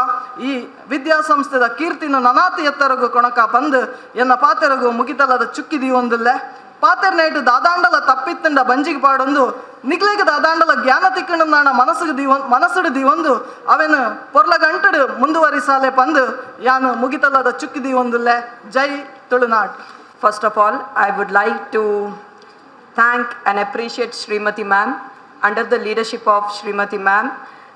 ಈ ವಿದ್ಯಾಸಂಸ್ಥೆದ ಕೀರ್ತಿನ ನನಾತಿ ಎತ್ತರಗು ಕೊಣಕ ಪಂದು ಎನ್ನ ಪಾತೆರಗು ಮುಗಿತಲದ ಚುಕ್ಕಿದಿ ಒಂದಿಲ್ಲೆ ಪಾತೆರ್ ನೈಟು ದಾದಾಂಡಲ ತಪ್ಪಿತ್ತಂಡ ಬಂಜಿಗೆ ಪಾಡೊಂದು ನಿಗ್ಲೇಗದ ಅದಾಂಡಲ ಜ್ಞಾನ ತಿಕ್ಕಣ ನಾಣ ಮನಸ್ಸುಡು ಒಂದು ಅವೇನು ಪೊರ್ಲ ಗಂಟಡು ಮುಂದುವರಿಸಾಲೆ ಪಂದು ಯಾನು ಮುಗಿತಲ್ಲದ ಚುಕ್ಕಿದಿ ಒಂದುಲ್ಲೆ. ಜೈ Tulunad. First of all, I would like to thank and appreciate Srimati ma'am. Under the leadership of Srimati ma'am,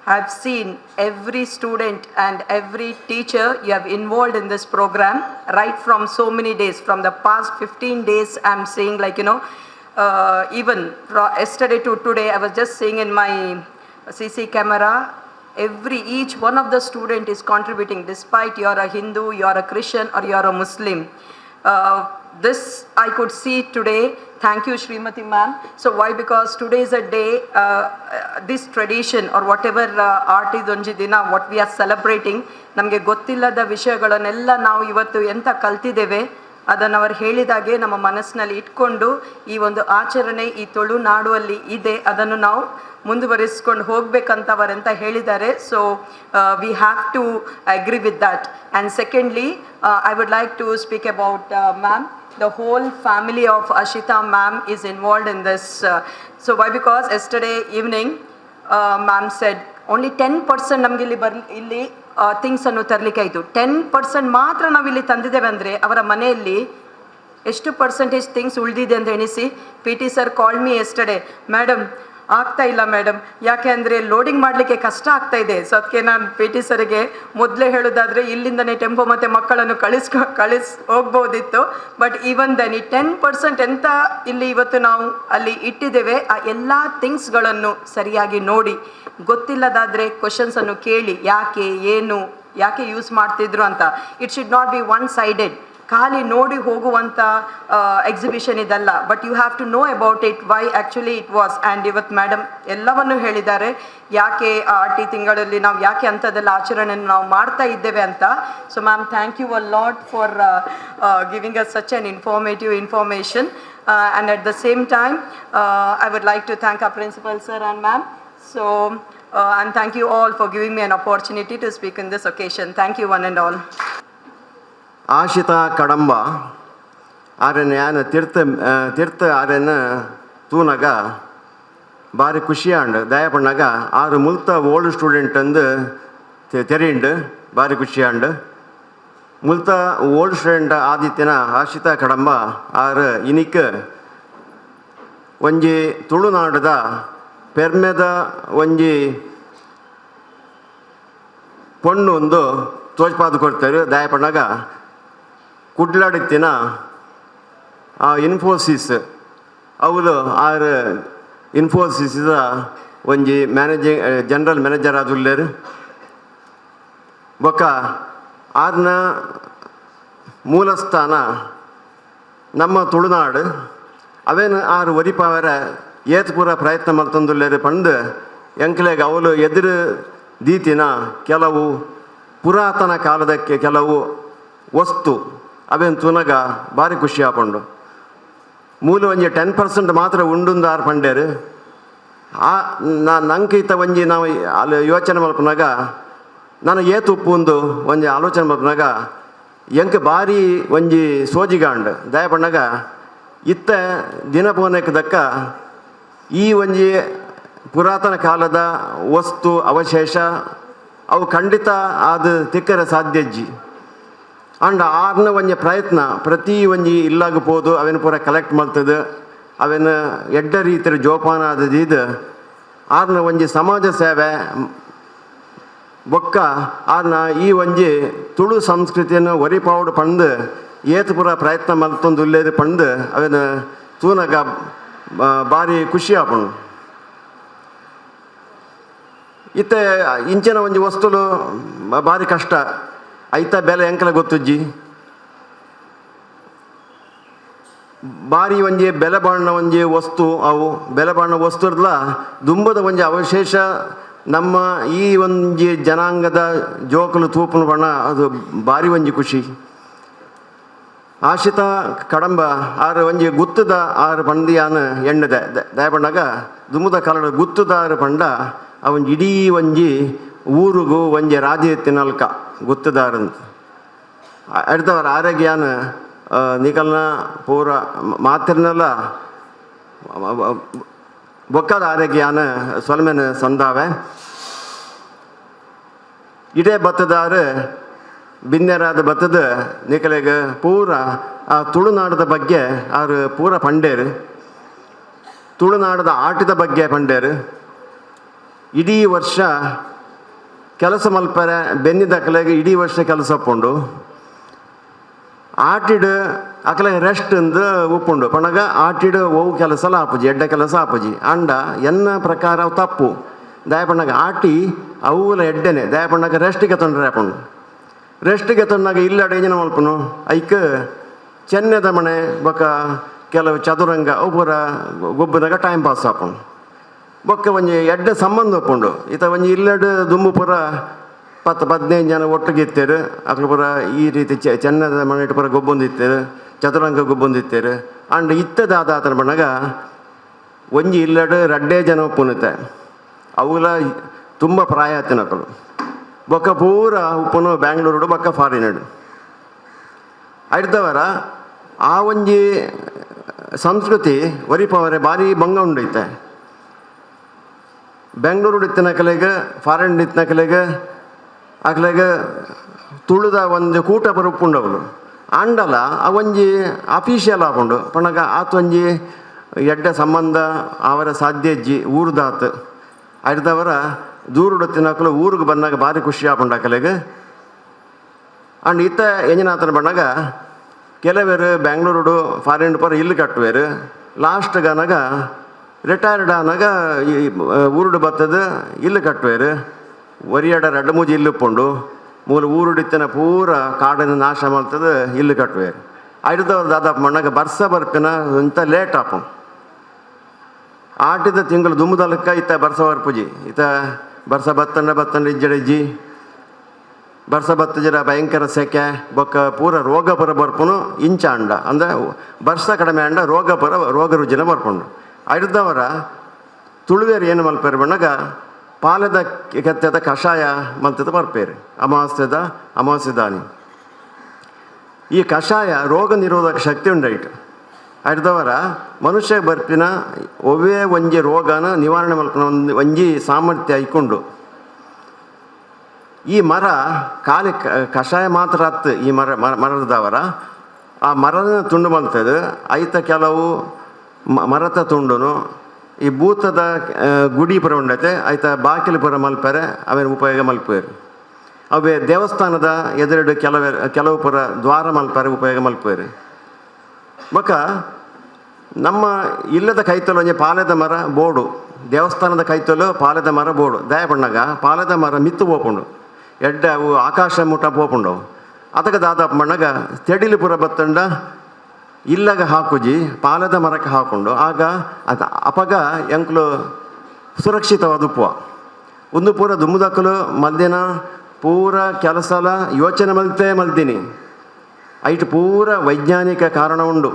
I have seen every student and every teacher you have involved in this program right from so many days. From the past 15 days, I am saying even yesterday to today, I was just seeing in my CC camera, each one of the student is contributing despite you are a Hindu, you are a Christian or you are a Muslim. This I could see today. Thank you, Srimati ma'am. So why? Because today is a day, this tradition or whatever art is onji dina, what we are celebrating, ನಮಗೆ ಗೊತ್ತಿಲ್ಲದ ವಿಷಯಗಳನ್ನೆಲ್ಲ ನಾವು ಇವತ್ತು ಎಂತ ಕಲ್ತಿದ್ದೇವೆ ಅದನ್ನು ಅವರು ಹೇಳಿದಾಗೆ ನಮ್ಮ ಮನಸ್ಸಿನಲ್ಲಿ ಇಟ್ಕೊಂಡು ಈ ಒಂದು ಆಚರಣೆ ಈ ತುಳುನಾಡುವಲ್ಲಿ ಇದೆ, ಅದನ್ನು ನಾವು ಮುಂದುವರಿಸ್ಕೊಂಡು ಹೋಗ್ಬೇಕಂತ ಅವರೆಂತ ಹೇಳಿದ್ದಾರೆ. So we have to agree with that. And secondly I would like to speak about ma'am. The whole family of Ashita ma'am is involved in this. So why? Because yesterday evening ma'am said only 10% ನಮ್ಗೆ ಇಲ್ಲಿ ಥಿಂಗ್ಸ್ ಅನ್ನು ತರಲಿಕ್ಕೆ ಆಯಿತು. 10% ಮಾತ್ರ ನಾವಿಲ್ಲಿ ತಂದಿದ್ದೇವೆ ಅಂದರೆ ಅವರ ಮನೆಯಲ್ಲಿ ಎಷ್ಟು ಪರ್ಸೆಂಟೇಜ್ ಥಿಂಗ್ಸ್ ಉಳಿದಿದೆ ಅಂತ ಎಣಿಸಿ. P T sir call me yesterday, madam ಆಗ್ತಾ ಇಲ್ಲ ಮೇಡಮ್, ಯಾಕೆ ಅಂದರೆ ಲೋಡಿಂಗ್ ಮಾಡಲಿಕ್ಕೆ ಕಷ್ಟ ಆಗ್ತಾ ಇದೆ. ಸೊ ಅದಕ್ಕೆ ನಾನು ಪಿ ಟಿ ಸರ್ಗೆ ಮೊದಲೇ ಹೇಳೋದಾದರೆ ಇಲ್ಲಿಂದನೇ ಟೆಂಪೋ ಮತ್ತು ಮಕ್ಕಳನ್ನು ಹೋಗ್ಬೋದಿತ್ತು. ಬಟ್ ಈವನ್ ದೆನ್ ಈ 10% ಎಂತ ಇಲ್ಲಿ ಇವತ್ತು ನಾವು ಅಲ್ಲಿ ಇಟ್ಟಿದ್ದೇವೆ, ಆ ಎಲ್ಲ ಥಿಂಗ್ಸ್ಗಳನ್ನು ಸರಿಯಾಗಿ ನೋಡಿ, ಗೊತ್ತಿಲ್ಲದಾದರೆ ಕ್ವಶನ್ಸನ್ನು ಕೇಳಿ, ಯಾಕೆ ಯೂಸ್ ಮಾಡ್ತಿದ್ರು ಅಂತ. It should not be one sided, ಖಾಲಿ ನೋಡಿ ಹೋಗುವಂಥ ಎಕ್ಸಿಬಿಷನ್ ಇದಲ್ಲ. But you have to know about it, why actually it was. And ಇವತ್ತು ಮೇಡಮ್ ಎಲ್ಲವನ್ನು ಹೇಳಿದ್ದಾರೆ, ಯಾಕೆ ಆರ್ಟಿ ತಿಂಗಳಲ್ಲಿ ನಾವು ಯಾಕೆ ಅಂಥದ್ದೆಲ್ಲ ಆಚರಣೆಯನ್ನು ನಾವು ಮಾಡ್ತಾ ಇದ್ದೇವೆ ಅಂತ. So ma'am, thank you a lot for giving us such an informative information. And at the same time I would like to thank our principal sir and ma'am. So and thank you all for giving me an opportunity to speak in this occasion. Thank you one and all. Ashita Kadamba ಆರನ್ನು ಯಾನು ತೀರ್ಥ ಆರನ್ನು ತೂನಾಗ ಭಾರಿ ಖುಷಿಯಾಂಡು ದಯಪಣ್ಣಾಗ ಆರು ಮುಲ್ತ ಓಲ್ಡ್ ಸ್ಟೂಡೆಂಟ್ ಅಂದು ತೆರೆಯುಂಡು ಭಾರಿ ಖುಷಿಯಾಂಡು. ಮುಲ್ತ ಓಲ್ಡ್ ಸ್ಟೂಡೆಂಟ್ ಆದಿತ್ಯನ ಆಶಿತಾ ಕಡಂಬ ಆರು ಇನಿಕ್ ಒಂಜಿ ತುಳುನಾಡದ ಪೆರ್ಮೆದ ಒಂಜಿ ಪೊಣ್ಣು ಒಂದು ತೋಜ್ಪಾದು ಕೊಡ್ತಾರೆ. ದಯಪಣ್ಣಾಗ ಕುಡ್ಲಾಡಿತ್ತಿನ ಇನ್ಫೋಸಿಸ್ ಅವರು ಆರು ಇನ್ಫೋಸಿಸ್ದ ಒಂಜಿ ಜನರಲ್ ಮ್ಯಾನೇಜರ್ ಆದುಲ್ಲೇರು. ಬೊಕ್ಕ ಆರ್ನ ಮೂಲಸ್ಥಾನ ನಮ್ಮ ತುಳುನಾಡು. ಅವೇನು ಆರು ಒರಿಪಾವರ ಏತ್ ಪೂರ ಪ್ರಯತ್ನ ಮಲ್ತಂದುಲ್ಲೇರು ಪಂದು ಎಂಕ್ಲೆಗೆ ಅವಳು ಎದುರು ದೀತಿನ ಕೆಲವು ಪುರಾತನ ಕಾಲದಕ್ಕೆ ಕೆಲವು ವಸ್ತು ಅವೇನು ತುನಗ ಭಾರಿ ಖುಷಿ ಆಪಂಡು. ಮೂಲ ಒಂಜಿ 10% ಮಾತ್ರ ಉಂಡುಂದು ಆರು ಪಂಡೇರು. ನಂಗೆ ಈತ ಒಂಜಿ ನಾವು ಅಲ್ಲಿ ಯೋಚನೆ ಮಲ್ಪನಾಗ ನಾನು ಏತು ಉಪ್ಪುಂದು ಒಂಜಿ ಆಲೋಚನೆ ಮಲ್ಪನಾಗ ಎಂಕ್ ಭಾರಿ ಒಂಜಿ ಸೋಜಿಗಾಂಡು ದಯಪಣ್ಣಾಗ ಇತ್ತ ದಿನ ಪೋನಕ್ಕದಕ್ಕ ಈ ಒಂಜಿ ಪುರಾತನ ಕಾಲದ ವಸ್ತು ಅವಶೇಷ ಅವು ಖಂಡಿತ ಅದು ತಿಕ್ಕರೆ ಸಾಧ್ಯಜ್ಜಿ. ಅಂಡ್ ಆರ್ನ ಒಂಜಿ ಪ್ರಯತ್ನ ಪ್ರತಿ ಒಂಜಿ ಇಲ್ಲಾಗಬೋದು ಅವೇನು ಪೂರ ಕಲೆಕ್ಟ್ ಮಾಡ್ತದೆ, ಅವೇನು ಎಡ್ಡ ರೀತಿಯ ಜೋಪಾನ ಆದದಿದ್ದು ಆರ್ನ ಒಂಜಿ ಸಮಾಜ ಸೇವೆ ಬೊಕ್ಕ ಆರ್ನ ಈ ಒಂಜಿ ತುಳು ಸಂಸ್ಕೃತಿಯನ್ನು ಒರಿಪಾವುಡು ಪಂದು ಏತು ಪೂರ ಪ್ರಯತ್ನ ಮಲ್ತೊಂದು ಉಲ್ಲೇದು ಪಂದು ಅವೇನು ತೂನಗ ಭಾರಿ ಖುಷಿ ಆಪಣು. ಇತ್ತೆ ಇಂಚಿನ ಒಂಜಿ ವಸ್ತುಲು ಭಾರಿ ಕಷ್ಟ ಐತ ಬೆಲೆ ಎಂಕಲ ಗೊತ್ತುಜ್ಜಿ. ಭಾರಿ ಒಂಜಿ ಬೆಲೆ ಬಾಣ್ಣ ಒಂಜಿ ವಸ್ತು ಅವು ಬೆಲೆ ಬಾಣ್ಣ ವಸ್ತು ಇರಲ್ಲ ದುಂಬದ ಒಂಜಿ ಅವಶೇಷ ನಮ್ಮ ಈ ಒಂಜಿ ಜನಾಂಗದ ಜೋಕುಲು ತೂಪುನ ಬಣ್ಣ ಅದು ಭಾರಿ ಒಂಜಿ ಖುಷಿ. ಆಶಿತಾ ಕಡಂಬ ಆರು ಒಂಜಿ ಗುತ್ತದ ಆರು ಪಂಡಿಯಾನು ಎಣ್ಣದೆ ದಯಪಣ್ಣಾಗ ದುಂಬದ ಕಾಲದ ಗುತ್ತದ ಆರು ಪಂಡ ಅವನ್ ಇಡೀ ಒಂಜಿ ಊರಿಗೂ ಒಂಜಿ ರಾಜ್ಯ ಎತ್ತಿನಲ್ಕ ಗುತ್ತದಾರಂತ ಅಡ್ದವರ ಆರೋಗ್ಯಾನ ನಿಕಲ್ನ ಪೂರ ಮಾತಿರ್ನೆಲ್ಲ ಬೊಕ್ಕದ ಆರೋಗ್ಯಾನ ಸೊಲ್ಮೆನ ಸಂದಾವೆ ಇಡೇ ಬತ್ತದಾರು ಬಿನ್ನೆರಾದ ಬತ್ತದ ನಿಕಲೆಗೆ ಪೂರ ಆ ತುಳುನಾಡದ ಬಗ್ಗೆ ಅವರು ಪೂರ ಪಂಡೇರು ತುಳುನಾಡದ ಆಟದ ಬಗ್ಗೆ ಪಂಡೇರು ಇಡೀ ವರ್ಷ ಕೆಲಸ ಮಲ್ಪರೆ ಬೆನ್ನಿದ ಅಕಲೆಗೆ ಇಡೀ ವರ್ಷ ಕೆಲಸ ಒಪ್ಪುಂಡು ಆಟಿಡು ಅಕಲೆ ರೆಸ್ಟ್ ಅಂದು ಉಪ್ಪುಂಡು ಪಣಗ ಆಟಿಡು ಓವು ಕೆಲಸ ಆಪುಜಿ ಎಡ್ಡ ಕೆಲಸ ಆಪುಜಿ ಅಂಡ ಎನ್ನ ಪ್ರಕಾರ ಅವು ತಪ್ಪು ದಯಪಣ್ಣಗ ಆಟಿ ಅವುಲ ಎಡ್ಡೆನೆ ದಯಪಣ್ಣಗ ರೆಸ್ಟಿಗೆ ತೊಂದರೆ ಆಪುಂಡು ರೆಸ್ಟಿಗೆ ತೊಂದಾಗ ಇಲ್ಲಡ ಏನ ಮಲ್ಪನು ಐಕ್ ಚೆನ್ನದ ಮನೆ ಬೊಕ್ಕ ಕೆಲವು ಚದುರಂಗ ಅವು ಪೂರ ಗೊಬ್ಬನಾಗ ಟೈಮ್ ಪಾಸ್ ಆಪುಂಡು ಬೊಕ್ಕ ಒಂಜಿ ಎಡ್ಡ ಸಂಬಂಧ ಒಪ್ಪುಂಡು ಈತ ಒಂಜಿ ಇಲ್ಲಡ್ ದುಂಬು ಪೂರ 10-15 ಜನ ಒಟ್ಟಿಗೆ ಇತ್ತೇರು ಅಕ್ಲು ಪೂರ ಈ ರೀತಿ ಚೆನ್ನದ ಮನೆ ಪೂರ ಗೊಬ್ಬೊಂದಿತ್ತೇರು ಚದುರಂಗ ಗೊಬ್ಬೊಂದಿತ್ತೇರು ಅಂಡ್ ಇತ್ತದ ಆತನ ಬಣ್ಣಗ ಒಂಜಿ ಇಲ್ಲಡ್ ರಡ್ಡೇ ಜನ ಒಪ್ಪುನುತ್ತೆ ಅವುಲ ತುಂಬ ಪ್ರಾಯ ಆತಿನಕಲು ಬೊಕ್ಕ ಪೂರ ಉಪ್ಪುನು ಬ್ಯಾಂಗ್ಳೂರು ಬೊಕ್ಕ ಫಾರಿನಡು ಐಡ್ದವರ ಆ ಒಂಜಿ ಸಂಸ್ಕೃತಿ ಒರಿಪವರೆ ಭಾರಿ ಭಂಗ ಉಂಡೈತೆ ಬೆಂಗಳೂರು ಇತ್ತಿನ ಕಲೆಗೆ ಫಾರಿನ್ ಇತ್ತಿನ ಕಲೆಗೆ ಅಕ್ಲೆಗೆ ತುಳುದ ಒಂದು ಕೂಟ ಬರುಪ್ಪುಂಡವಳು ಅಂಡಲ ಅವೊಂಜಿ ಅಫೀಷಿಯಲ್ ಆಪುಂಡು ಪಣಗ ಆತೊಂಜಿ ಎಡ್ಡ ಸಂಬಂಧ ಅವರ ಸಾಧ್ಯಜ್ಜಿ ಊರ್ದಾತು ಅಡ್ದವರ ದೂರುಡತ್ತಿನಕಲು ಊರಿಗೆ ಬಂದಾಗ ಭಾರಿ ಖುಷಿ ಆಪುಂಡು ಅಕಲೆಗೆ ಅಂಡ್ ಇತ್ತ ಎಂಜಿನಾತನ ಬಣ್ಣಗ ಕೆಲವರು ಬೆಂಗಳೂರು ಫಾರಿನ್ ಪರ ಇಲ್ಲಿ ಕಟ್ಟುವೇರು ಲಾಸ್ಟ್ಗೆ ಅನಾಗ ರಿಟೈರ್ಡ್ ಆನಾಗ ಈ ಊರುಡು ಬತ್ತದ ಇಲ್ಲಿ ಕಟ್ಟುವೇರು ಒರಿಯಡ ರಡ್ಡು ಮೂಜಿ ಇಲ್ಲಿ ಉಪ್ಪುಂಡು ಮೂಲ ಊರುಡಿತ್ತಿನ ಪೂರ ಕಾಡನ್ನು ನಾಶ ಮಾಡ್ತದ ಇಲ್ಲಿ ಕಟ್ಟುವೇರು ಐದವ್ರು ದಾದಾಪ ಮಣ್ಣಾಗ ಬರ್ಸ ಬರ್ಪಿನ ಇಂಥ ಲೇಟ್ ಆಪು ಆಟಿದ ತಿಂಗಳು ದುಮ್ಮದಲ್ಕ ಇತ್ತ ಬರ್ಸ ಬರ್ಪುಜಿ ಇತ್ತ ಬರ್ಸ ಬತ್ತಂಡ ಇಜ್ಜಡಿಜ್ಜಿ ಬರ್ಸ ಬತ್ತ ಜರ ಭಯಂಕರ ಸೆಕೆ ಬೊಕ್ಕ ಪೂರ ರೋಗ ಪರ ಬರ್ಪುನು ಇಂಚ ಅಂಡ ಅಂದರೆ ಬರ್ಸ ಕಡಿಮೆ ಅಂಡ ರೋಗ ರುಜಿನ ಬರ್ಪುಂಡು ಐದವರ ತುಳುವೇರು ಏನು ಮಲ್ಪೇರು ಬಣ್ಣಗ ಪಾಲದ ಕೆತ್ತದ ಕಷಾಯ ಮಲ್ತದ ಬರ್ಪೇರು ಅಮಾವಾಸ್ಯೆ ದಾನಿ ಈ ಕಷಾಯ ರೋಗ ನಿರೋಧಕ ಶಕ್ತಿ ಉಂಡೈಟು ಐದವರ ಮನುಷ್ಯ ಬರ್ಪಿನ ಒವ್ವೇ ಒಂಜಿ ರೋಗನ ನಿವಾರಣೆ ಮಲ್ಪನ ಒಂಜಿ ಸಾಮರ್ಥ್ಯ ಐಕೊಂಡು ಈ ಮರ ಖಾಲಿ ಕಷಾಯ ಮಾತ್ರ ಹತ್ತು ಈ ಮರದವರ ಆ ಮರದ ತುಂಡು ಮಲ್ತದ ಐತ ಕೆಲವು ಮರತ ತುಂಡುನು ಈ ಭೂತದ ಗುಡಿ ಪುರ ಉಂಡತೆ ಆಯ್ತ ಬಾಕಿಲು ಪುರ ಮಲ್ಪರೆ ಅವೇನು ಉಪಯೋಗ ಮಲ್ಪೇರು ಅವೇ ದೇವಸ್ಥಾನದ ಎದುರುಡು ಕೆಲವು ಪುರ ದ್ವಾರ ಮಲ್ಪರೆ ಉಪಯೋಗ ಮಲ್ಪೇರು ಬೊಕ್ಕ ನಮ್ಮ ಇಲ್ಲದ ಕೈತಲು ಒಂಜಿ ಪಾಲೆದ ಮರ ಬೋಡು ದೇವಸ್ಥಾನದ ಕೈತಲು ಪಾಲೆದ ಮರ ಬೋಡು ದಯ ಬಣ್ಣಗ ಪಾಲೆದ ಮರ ಮಿತ್ತು ಪೋಪುಂಡು ಎಡ್ಡ ಅವು ಆಕಾಶ ಮುಟ್ಟ ಪೋಪುಂಡು ಅದಕ್ಕೆ ದಾದಾಪ ಬಣ್ಣಗ ತೆಡಿಲು ಪುರ ಬತ್ತಂಡ ಇಲ್ಲಗ ಹಾಕುಜಿ ಪಾಲದ ಮರಕ್ಕೆ ಹಾಕೊಂಡು ಆಗ ಅದು ಅಪಗ ಎಂಕ್ಲು ಸುರಕ್ಷಿತವಾದ ಉಪ್ಪುವ ಒಂದು ಪೂರ ದುಮ್ಮದಕ್ಕಲು ಮಲ್ದಿನ ಪೂರ ಕೆಲಸಲ ಯೋಚನೆ ಮಲ್ತೀನಿ ಐಟು ಪೂರ ವೈಜ್ಞಾನಿಕ ಕಾರಣ ಉಂಡು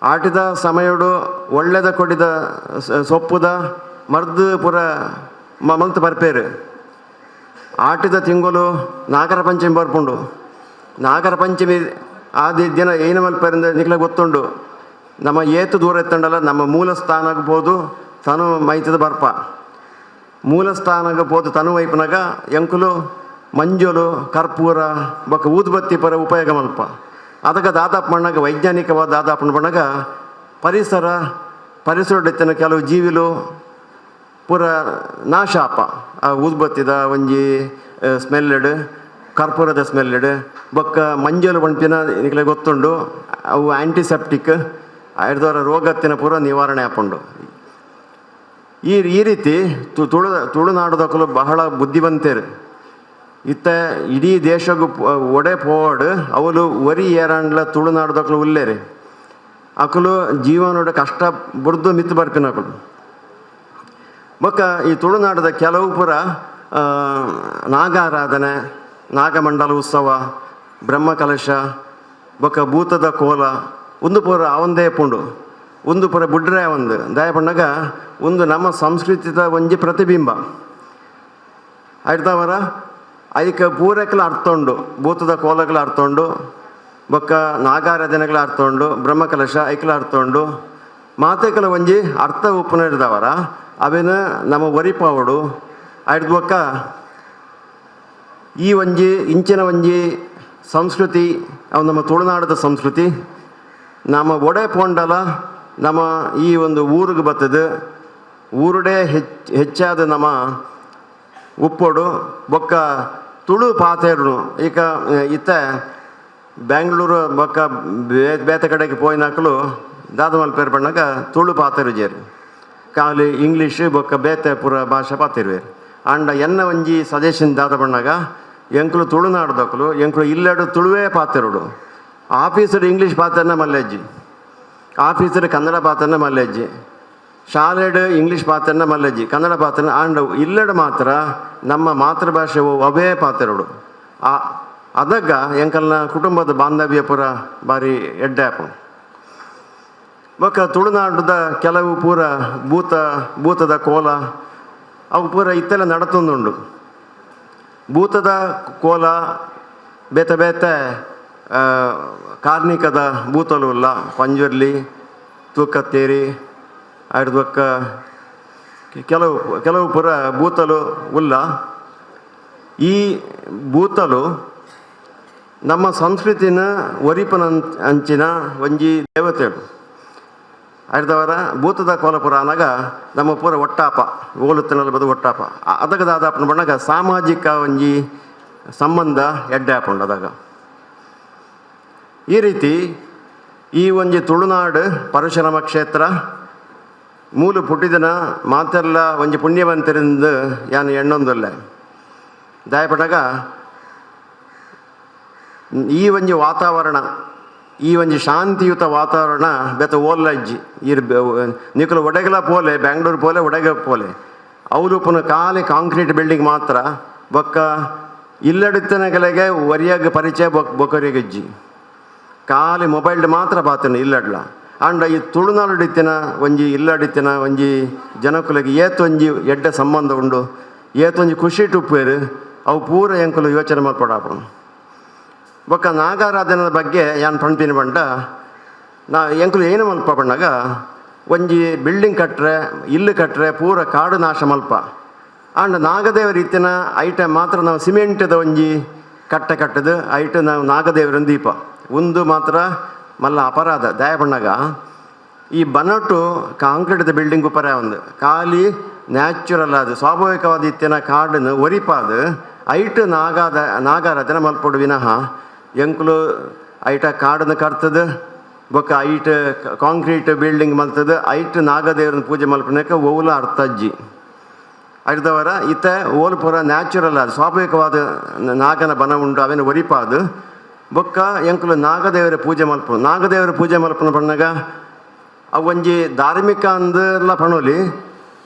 ಆಟಿದ ಸಮಯಡು ಒಳ್ಳೆದ ಕೊಡಿದ ಸೊಪ್ಪುದ ಮರ್ದು ಪೂರ ಮಲ್ತು ಬರ್ಪೇರು ಆಟಿದ ತಿಂಗಳು ನಾಗರ ಪಂಚಮಿ ಬರ್ಪುಂಡು ನಾಗರ ಪಂಚಮಿ ಆದಿ ದಿನ ಏನು ಮಲ್ಪರಿಂದ ನಿಕ್ಲ ಗೊತ್ತುಂಡು ನಮ್ಮ ಏತು ದೂರ ಎತ್ತಂಡಲ್ಲ ನಮ್ಮ ಮೂಲ ಸ್ಥಾನ ಆಗ್ಬೋದು ತನು ಮೈತದ ಬರ್ಪ ಮೂಲ ಸ್ಥಾನ ಆಗ್ಬೋದು ತನು ವೈಪನಾಗ ಎಂಕುಲು ಮಂಜುಲು ಕರ್ಪೂರ ಬೊಕ್ಕ ಊದುಬತ್ತಿ ಪರ ಉಪಯೋಗ ಮಲ್ಪ ಅದಕ್ಕೆ ದಾದಾಪ ಮಣ್ಣಾಗ ವೈಜ್ಞಾನಿಕವಾದ ದಾದಾಪನ ಬಣ್ಣಗ ಪರಿಸರಡಿತ್ತಿನ ಕೆಲವು ಜೀವಿಲು ಪೂರ ನಾಶ ಆಪ ಆ ಊದುಬತ್ತಿದ ಒಂಜಿ ಸ್ಮೆಲ್ಲೆಡ್ ಕರ್ಪೂರದ ಸ್ಮೆಲ್ಲೆಡ್ ಬೊಕ್ಕ ಮಂಜಲು ಬಣ್ಪಿನ ನಿಕ್ಲೆ ಗೊತ್ತುಂಡು ಅವು ಆ್ಯಂಟಿಸೆಪ್ಟಿಕ್ ಐದವರ ರೋಗತ್ತಿನ ಪೂರ ನಿವಾರಣೆ ಆಪುಂಡು ಈ ರೀತಿ ತುಳುನಾಡದಕ್ಕಲು ಬಹಳ ಬುದ್ಧಿವಂತೇರು ಇತ್ತ ಇಡೀ ದೇಶಗೂ ಒಡೆ ಪೋಡ್ ಅವಳು ಒರಿ ಏರಾಂಡ್ಲ ತುಳುನಾಡದಕ್ಕಲು ಉಲ್ಲೇರಿ ಅಕಲು ಜೀವನೋಡ ಕಷ್ಟ ಬುರ್ದು ಮಿತ್ತು ಬರ್ಪಿನ ಅಕಲು ಬೊಕ್ಕ ಈ ತುಳುನಾಡದ ಕೆಲವು ಪುರ ನಾಗಾರಾಧನೆ ನಾಗಮಂಡಲ ಉತ್ಸವ ಬ್ರಹ್ಮಕಲಶ ಬೊಕ್ಕ ಭೂತದ ಕೋಲ ಒಂದು ಪೂರ ಅವಂದೇ ಪುಂಡು ಒಂದು ಪೂರ ಬುಡ್ರೆ ಒಂದು ದಯ ಪಣ್ಣಗ ಒಂದು ನಮ್ಮ ಸಂಸ್ಕೃತಿದ ಒಂಜಿ ಪ್ರತಿಬಿಂಬ ಆಯ್ತವರ ಅದಕ್ಕೆ ಪೂರಕ್ಕೆಲ್ಲ ಅರ್ಥ ಉಂಡು ಭೂತದ ಕೋಲಗಳ ಅರ್ಥ ಉಂಡು ಬೊಕ್ಕ ನಾಗಾರಾಧನೆಗಳ ಅರ್ಥ ಉಂಡು ಬ್ರಹ್ಮಕಲಶ ಐಕ್ಲ ಅರ್ಥ ಉಂಡು ಮಾತೆಕಲ ಒಂಜಿ ಅರ್ಥ ಉಪ್ಪುನ ಇರ್ದವರ ಅವೇನು ನಮ್ಮ ಒರಿಪಾವಡು ಆಯ್ತು ಬೊಕ್ಕ ಈ ಒಂಜಿ ಇಂಚಿನ ಒಂಜಿ ಸಂಸ್ಕೃತಿ ಅವು ನಮ್ಮ ತುಳುನಾಡದ ಸಂಸ್ಕೃತಿ ನಮ್ಮ ಒಡೆ ಪೋಂಡಲ ನಮ್ಮ ಈ ಒಂದು ಊರಿಗೆ ಬರ್ತದೆ ಊರುಡೆ ಹೆಚ್ಚಾದ ನಮ್ಮ ಉಪ್ಪೊಡು ಬೊಕ್ಕ ತುಳು ಪಾತೆರ್ನು ಈಗ ಇತ್ತ ಬೆಂಗಳೂರು ಬೊಕ್ಕ ಬೇತೆ ಕಡೆಗೆ ಪೋಯಿನಾಕಲು ದಾದ ಮಲ್ಪೇರು ಬಣ್ಣಾಗ ತುಳು ಪಾತೆರು ಜೇರು ಕಾಲಿ ಇಂಗ್ಲೀಷ್ ಬೊಕ್ಕ ಬೇತೆ ಪೂರ ಭಾಷೆ ಪಾತಿರುವೇರು ಅಂಡ ಎನ್ನ ಒಂಜಿ ಸಜೆಷನ್ ದಾದ ಬಣ್ಣಾಗ ಎಂಕ್ಲು ತುಳುನಾಡ್ದಕ್ಲು ಎಂಕ್ಲು ಇಲ್ಲೆಡು ತುಳುವೇ ಪಾತೆರುಡು ಆಫೀಸರು ಇಂಗ್ಲೀಷ್ ಪಾತ್ರನ ಮಲ್ಲೆಜ್ಜಿ ಆಫೀಸರು ಕನ್ನಡ ಪಾತ್ರನ ಮಲ್ಲೆಜ್ಜಿ ಶಾಲೆಡು ಇಂಗ್ಲೀಷ್ ಪಾತ್ರನ ಮಲ್ಲೆಜ್ಜಿ ಕನ್ನಡ ಪಾತ್ರನ ಆಂಡ ಇಲ್ಲೆಡು ಮಾತ್ರ ನಮ್ಮ ಮಾತೃಭಾಷೆ ಅವೇ ಪಾತೆರುಡು ಅದಾಗ ಎಂಕಲ್ನ ಕುಟುಂಬದ ಬಾಂಧವ್ಯ ಪೂರ ಬಾರಿ ಎಡ್ಡೆ ಆಪು ಬೊಕ್ಕ ತುಳುನಾಡದ ಕೆಲವು ಪೂರ ಭೂತದ ಕೋಲ ಅವು ಪೂರ ಇತ್ತೆಲ್ಲ ನಡತೊಂದುಂಡು ಭೂತದ ಕೋಲ ಬೇತೆ ಬೇತೆ ಕಾರ್ಣಿಕದ ಭೂತಲು ಇಲ್ಲ ಪಂಜುರ್ಲಿ ತೂಕತ್ತೇರಿ ಆಯ್ದಕ್ಕ ಕೆಲವು ಪುರ ಭೂತಲು ಉಲ್ಲ ಈ ಭೂತಲು ನಮ್ಮ ಸಂಸ್ಕೃತಿನ ಒರಿಪನ ಅಂಚಿನ ಒಂಜಿ ದೇವತೆಗಳು ಆಯ್ದವರ ಭೂತದ ಕೋಲಪುರ ಅನ್ನಾಗ ನಮ್ಮ ಪೂರ ಒಟ್ಟಾಪ ಓಲುತ್ತಿನಲ್ಲಿ ಬದು ಒಟ್ಟಾಪ ಅದಕ್ಕೆ ದಾದಾಪನ ಬಣ್ಣಾಗ ಸಾಮಾಜಿಕ ಒಂಜಿ ಸಂಬಂಧ ಎಡ್ಡೆ ಆಪುಂಡು ಅದಾಗ ಈ ರೀತಿ ಈ ಒಂಜಿ ತುಳುನಾಡು ಪರಶುರಾಮ ಕ್ಷೇತ್ರ ಮೂಲು ಪುಟ್ಟಿದನ ಮಾತೆಲ್ಲ ಒಂಜಿ ಪುಣ್ಯವಂತರಿಂದ ಯಾನು ಎಣ್ಣೊಂದೊಲ್ಲೆ ದಾಯಪಟ್ಟಾಗ ಈ ಒಂಜಿ ವಾತಾವರಣ ಈ ಒಂಜಿ ಶಾಂತಿಯುತ ವಾತಾವರಣ ಬೆತ್ತ ಓಲ್ಲಜ್ಜಿ ನಿಕಲು ಒಡೆಗಲ ಪೋಲೆ ಬೆಂಗಳೂರು ಪೋಲೆ ಒಡೆಗ ಪೋಲೆ ಅವಳು ಪುನಃ ಖಾಲಿ ಕಾಂಕ್ರೀಟ್ ಬಿಲ್ಡಿಂಗ್ ಮಾತ್ರ ಬೊಕ್ಕ ಇಲ್ಲಡಿತನಗಳಿಗೆ ಒರಿಯಾಗ ಪರಿಚಯ ಬೊಕ್ಕರಿಗಜ್ಜಿ ಖಾಲಿ ಮೊಬೈಲ್ಡ್ ಮಾತ್ರ ಪಾತನು ಇಲ್ಲಡ್ಲ ಅಂಡ ಈ ತುಳುನಾಡಿತ್ತಿನ ಒಂಜಿ ಇಲ್ಲಡಿತ್ತಿನ ಒಂಜಿ ಜನಕುಲಿಗೆ ಏತೊಂಜಿ ಎಡ್ಡೆ ಸಂಬಂಧ ಉಂಡು ಏತೊಂಜಿ ಖುಷಿ ಟುಪ್ಪೇರು ಅವು ಪೂರ ಎಂಕುಲು ಯೋಚನೆ ಮಾಡ್ಕೊಡಾಪ ಬೊಕ್ಕ ನಾಗಾರಾಧನದ ಬಗ್ಗೆ ಯಾನ್ ಪಂಪಿನ ಬಂಡ ಎಂಕುಲು ಏನು ಮಲ್ಪ ಬಣ್ಣಾಗ ಒಂಜಿ ಬಿಲ್ಡಿಂಗ್ ಕಟ್ರೆ ಇಲ್ಲು ಕಟ್ರೆ ಪೂರ ಕಾಡು ನಾಶ ಮಲ್ಪ ಅಂಡ್ ನಾಗದೇವರ ಇತ್ತಿನ ಐಟಮ್ ಮಾತ್ರ ನಾವು ಸಿಮೆಂಟದ ಒಂಜಿ ಕಟ್ಟದು ಐಟ್ ನಾವು ನಾಗದೇವರ ದೀಪ ಒಂದು ಮಾತ್ರ ಮಲ್ಲ ಅಪರಾಧ ದಯ ಬಣ್ಣಾಗ ಈ ಬನ್ನಟ್ಟು ಕಾಂಕ್ರೀಟದ ಬಿಲ್ಡಿಂಗ್ ಉಪರ ಒಂದು ಖಾಲಿ ನ್ಯಾಚುರಲ್ ಅದು ಸ್ವಾಭಾವಿಕವಾದ ಇತ್ತಿನ ಕಾಡನ್ನು ಒರಿಪಾದು ಐಟ್ ನಾಗಾರಾಧನೆ ಮಲ್ಪಡು ವಿನಃ ಎಂಕುಲು ಐಟ ಕಾಡನ್ನು ಕರ್ತದೆ ಬೊಕ್ಕ ಐಟ್ ಕಾಂಕ್ರೀಟ್ ಬಿಲ್ಡಿಂಗ್ ಮಲ್ತದೆ ಐಟ್ ನಾಗದೇವ್ರನ್ನ ಪೂಜೆ ಮಲ್ಪನಕ್ಕೆ ಓಲ ಅರ್ಥಜ್ಜಿ ಅರ್ಧವರ ಇತ್ತ ಓಲು ಪೂರ ನ್ಯಾಚುರಲ್ ಅದು ಸ್ವಾಭಾವಿಕವಾದ ನಾಗನ ಬನ ಉಂಟು ಅವೇನು ಒರಿಪಾದು ಬೊಕ್ಕ ಎಂಕುಲು ನಾಗದೇವರ ಪೂಜೆ ಮಲ್ಪನ ಬಣ್ಣಾಗ ಅವು ಒಂಜಿ ಧಾರ್ಮಿಕ ಅಂದೆಲ್ಲ ಪಣೋಲಿ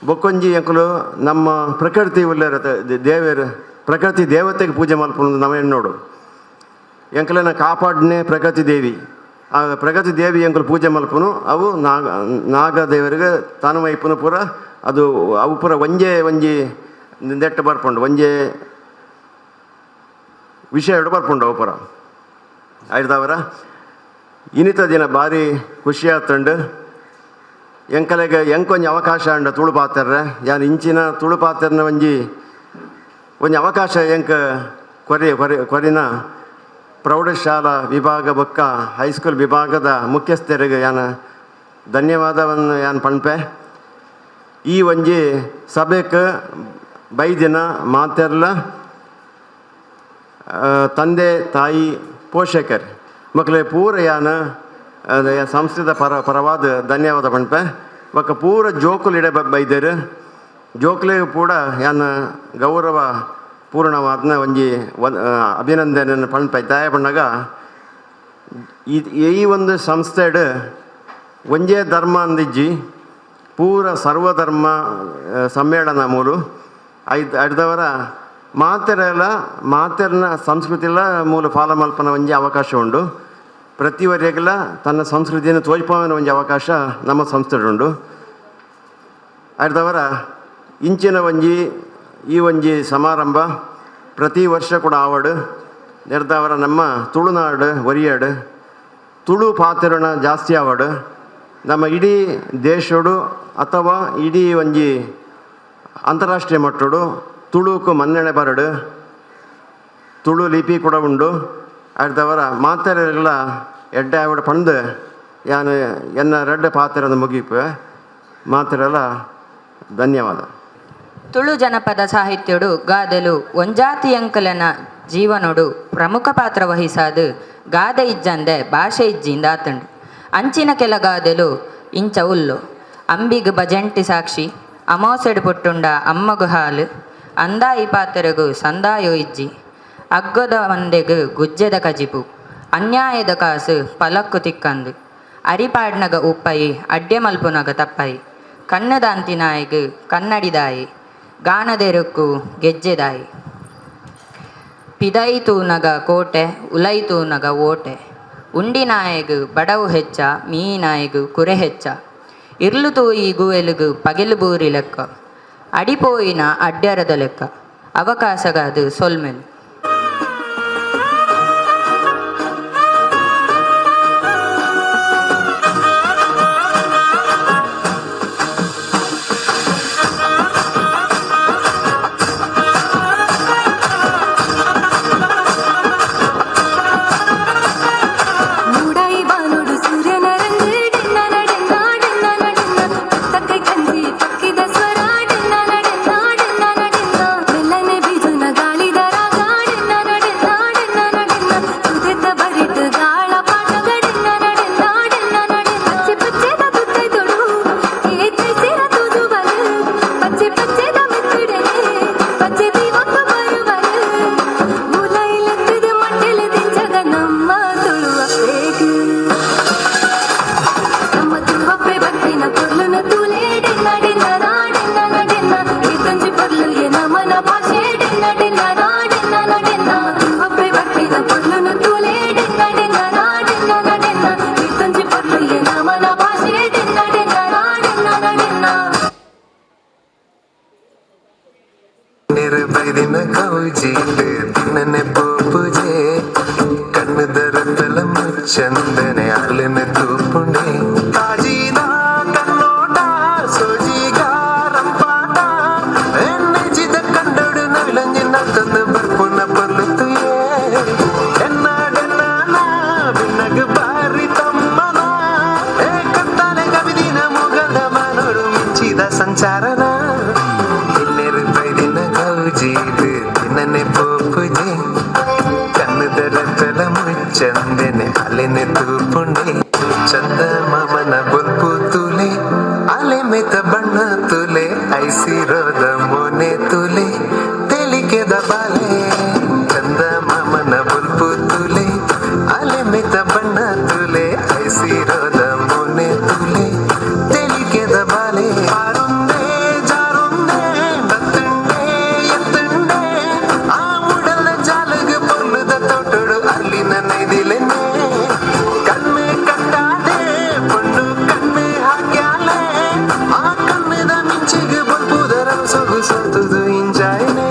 ಬೊಕ್ಕೊಂಜಿ ಎಂಕುಲು ನಮ್ಮ ಪ್ರಕೃತಿ ಉಳ್ಳೇರ ದೇವರು ಪ್ರಕೃತಿ ದೇವತೆಗೆ ಪೂಜೆ ಮಲ್ಪನ ನಾವೇನು ನೋಡು ಎಂಕಲನ ಕಾಪಾಡನೆ ಪ್ರಕೃತಿ ದೇವಿ ಆ ಪ್ರಕೃತಿ ದೇವಿ ಎಂಕುಲು ಪೂಜೆ ಮಲ್ಪನು ಅವು ನಾಗದೇವರಿಗೆ ತಾನು ವೈಪುನು ಪೂರ ಅದು ಅವು ಪೂರ ಒಂಜಿ ನೆಟ್ಟು ಬರ್ಪುಂಡು ಒಂಜೇ ವಿಷಯ ಬರ್ಪುಂಡು ಅವು ಪೂರ ಆಯ್ದವರ ಇನ್ನಿತ ದಿನ ಭಾರಿ ಖುಷಿ ಆತಂಡು ಎಂಕಲೆಗೆ ಎಂಕೊಂಜಿ ಅವಕಾಶ ಅಂಡ ತುಳು ಪಾತೆರ್ರೆ ಯಾನ್ ಇಂಚಿನ ತುಳು ಪಾತೆರ್ನ ಒಂಜಿ ಅವಕಾಶ ಎಂಕ ಕೊರಿನ ಪ್ರೌಢಶಾಲಾ ವಿಭಾಗ ಬೊಕ್ಕ ಹೈಸ್ಕೂಲ್ ವಿಭಾಗದ ಮುಖ್ಯಸ್ಥರಿಗೆ ಯಾನ ಧನ್ಯವಾದವನ್ನು ಯಾನ್ ಪಣ್ಪೆ ಈ ಒಂಜಿ ಸಭೆಗೆ ಬೈದಿನ ಮಾತೆರ್ಲ ತಂದೆ ತಾಯಿ ಪೋಷಕರು ಮಕ್ಕಳ ಪೂರ ಯಾನ ಸಂಸ್ಥೆದ ಪರವಾದ ಧನ್ಯವಾದ ಪಣ್ಪೆ ಬೊಕ್ಕ ಪೂರ ಜೋಕುಲು ಇಡೆ ಬೈದೇರು ಜೋಕ್ಲೆಗೂ ಕೂಡ ಯಾನ ಗೌರವ ಪೂರ್ಣವಾದನ ಒಂಜಿ ಅಭಿನಂದನೆ ಪಣ್ಪೆ ದಯ ಬಣ್ಣಾಗ ಈ ಒಂದು ಸಂಸ್ಥೆಡ್ ಒಂಜೇ ಧರ್ಮ ಅಂದಿಜ್ಜಿ ಪೂರ ಸರ್ವಧರ್ಮ ಸಮ್ಮೇಳನ ಮೂಲು ಐದವರ ಮಾತೆರ್ನ ಸಂಸ್ಕೃತಿಲ ಮೂಲ ಫಾಲ ಮಲ್ಪನ ಒಂಜಿ ಅವಕಾಶ ಉಂಡು ಪ್ರತಿವರೆಗೆಲ್ಲ ತನ್ನ ಸಂಸ್ಕೃತಿಯನ್ನು ತೋಜ್ಪವನ ಒಂಜಿ ಅವಕಾಶ ನಮ್ಮ ಸಂಸ್ಥೆಡುಂಡು ಐದವರ ಇಂಚಿನ ಈ ಒಂಜಿ ಸಮಾರಂಭ ಪ್ರತಿ ವರ್ಷ ಕೂಡ ಆವಡು ನೆರೆದವರ ನಮ್ಮ ತುಳುನಾಡು ಒರಿಯಾಡು ತುಳು ಪಾತೆರಣ ಜಾಸ್ತಿ ಆವಡು ನಮ್ಮ ಇಡೀ ದೇಶಡು ಅಥವಾ ಇಡೀ ಒಂಜಿ ಅಂತಾರಾಷ್ಟ್ರೀಯ ಮಟ್ಟಡು ತುಳುಕು ಮನ್ನಣೆ ಬರಡು ತುಳು ಲಿಪಿ ಕೂಡ ಉಂಡು ಅಡ್ದವರ ಮಾತೆರೆಗಳ ಎಡ್ಡೆ ಆವಿಡ ಪಂದು ಯಾನು ಎನ್ನ ರೆಡ್ಡೆ ಪಾತ್ರದ ಮುಗಿಪು ಮಾತೆರೆಲ್ಲ ಧನ್ಯವಾದ. ತುಳು ಜನಪದ ಸಾಹಿತ್ಯಡು ಗಾದೆಲು ಒಂಜಾತಿ ಅಂಕಲನ ಜೀವನೊಡು ಪ್ರಮುಖ ಪಾತ್ರ ವಹಿಸಾದು ಗಾದೆ ಇಜ್ಜಂದೆ ಭಾಷೆ ಇಜ್ಜಿಂದ ಆತಂಡು. ಅಂಚಿನ ಕೆಲ ಗಾದೆಲು ಇಂಚ ಉಲ್ಲು ಅಂಬಿಗು ಬಜಂಟಿ ಸಾಕ್ಷಿ, ಅಮೋಸೆಡು ಪುಟ್ಟುಂಡ ಅಮ್ಮಗು ಹಾಲು, ಅಂದಾಯಿ ಪಾತೆರೆಗು ಸಂದಾಯೋ ಇಜ್ಜಿ, ಅಗ್ಗದ ಮಂದೆಗು ಗುಜ್ಜೆದ ಕಜಿಪು, ಅನ್ಯಾಯದ ಕಾಸು ಪಲಕ್ಕು ತಿಕ್ಕಂದು, ಅರಿಪಾಡ್ನಗ ಉಪ್ಪಯಿ ಅಡ್ಡೆ ಮಲ್ಪುನಗ ತಪ್ಪಯಿ, ಕಣ್ಣದಾಂತಿನಾಯಿಗು ಕನ್ನಡಿದಾಯಿ, ಗಾನದೆರುಕ್ಕು ಗೆಜ್ಜೆದಾಯಿ, ಪಿದೈತೂನಗ ಕೋಟೆ ಉಲೈತೂನಗ ಓಟೆ, ಉಂಡಿನಾಯಿಗು ಬಡವು ಹೆಚ್ಚ ಮೀನಾಯಿಗು ಕುರೆ ಹೆಚ್ಚ, ಇರ್ಲು ತೂಯಿಗು ಎಲುಗು ಪಗೆಲು ಬೂರಿ ಲೆಕ್ಕ, ಅಡಿಪೋಯಿನ ಅಡ್ಡರದ ಲೆಕ್ಕ, ಅವಕಾಶಗಾದು ಸೊಲ್ಮೆಲು. ನಿರ್ಬೈದಿನ ಕೌಜಿಲೆ ದಿನನೆ ಪೂಜೆ ಕಣ್ಣದರ ತಲ ಮುಚ್ಚಂದನೆ ಅಲ್ಲಿನ ತೂಪುಂಡೆ ತಾಜಿದ ಕನ್ನೋಟ ಸೋಜಿಗ ರಂಪಾಟ ಎನ್ನೆಜಿದ ಕಂಡೋಡು ನವಿಲಂಜಿನ ತಂದು ಬರ್ಪುನ ಪಲ್ಲುತ್ತುಯೇ ಎನ್ನಾಡೆನ್ನ ಬಿನ್ನಗ ಬಾರಿ ತಮ್ಮನ ಏ ಕತ್ತಾಲೆ ಕವಿದಿನ ಮುಗದ ಮನೋಡು ಮಿಂಚಿದ ಸಂಚಾರನ ಜೀದು ದಿನನೆ ಪೂಜೆ ಕಣ್ಣದರ ತಲ ಮುಚ್ಚಂದೆನೆ ಅಲೆನೆ ತೂಪುಂಡೆ ಚಂದ ಮಾಮನ ಬೊಲ್ಪು ತುಲೆ ಅಲೆ ಮೆತ ಬಣ್ಣ ತುಲೆ ಐಸಿರೋದ ಮೊನೆ ತುಲೆ ತೆಲಿಕೆದ ಬಾಲೆ ಚಂದ ಮಾಮನ ಬೊಲ್ಪು ತುಲೆ ಅಲೆ ಮೆತ ಬಣ್ಣ ತುಲೆ ಐಸಿರೋದ ಮೊನೆ ತುಲೆ ತೆಲಿಕೆದ ಬಾಲೆ ಸೊಗು ಸೊತ್ತುದು ಇಂಜಾಯ್ನೆ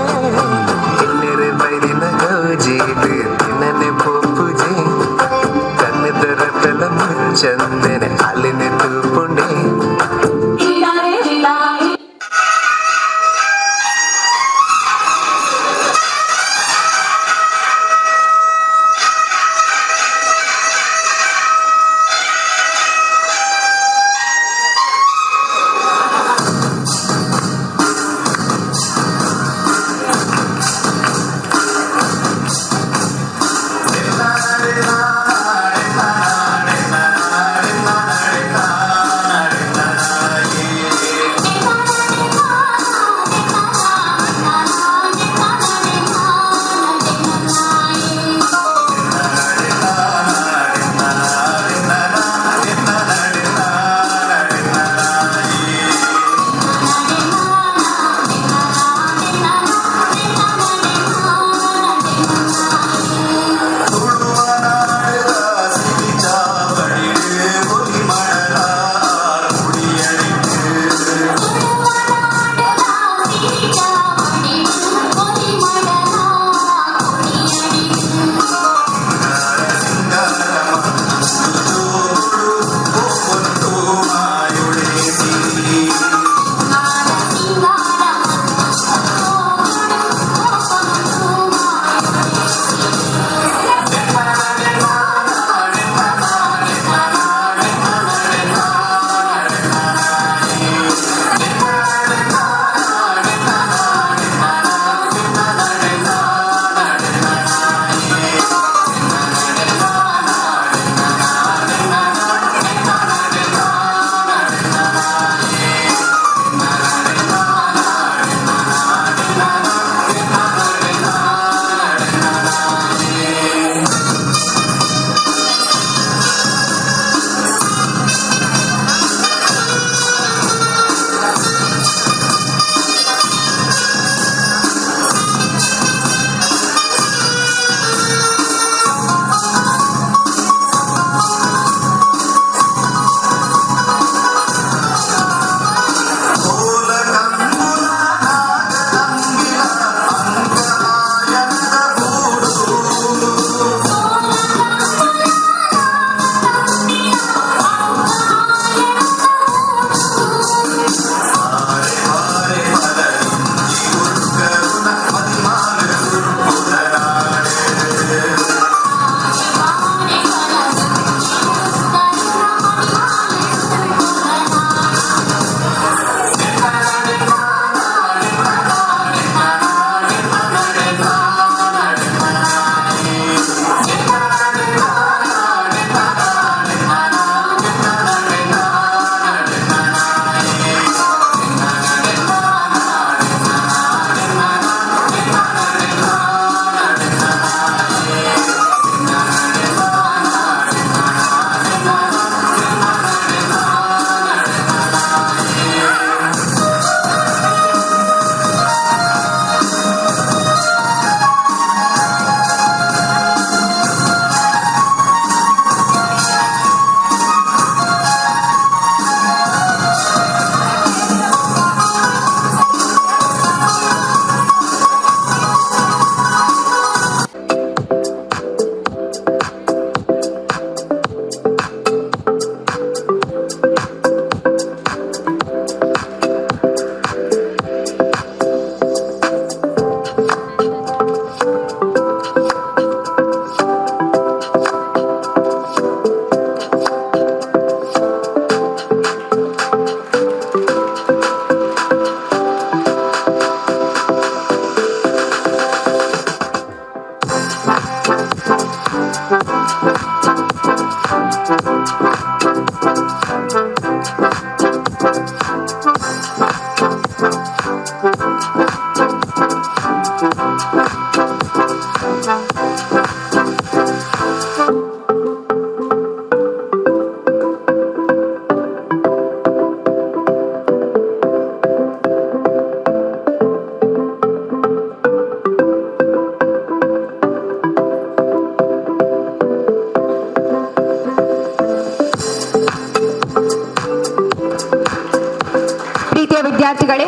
ವಿದ್ಯಾರ್ಥಿಗಳೇ,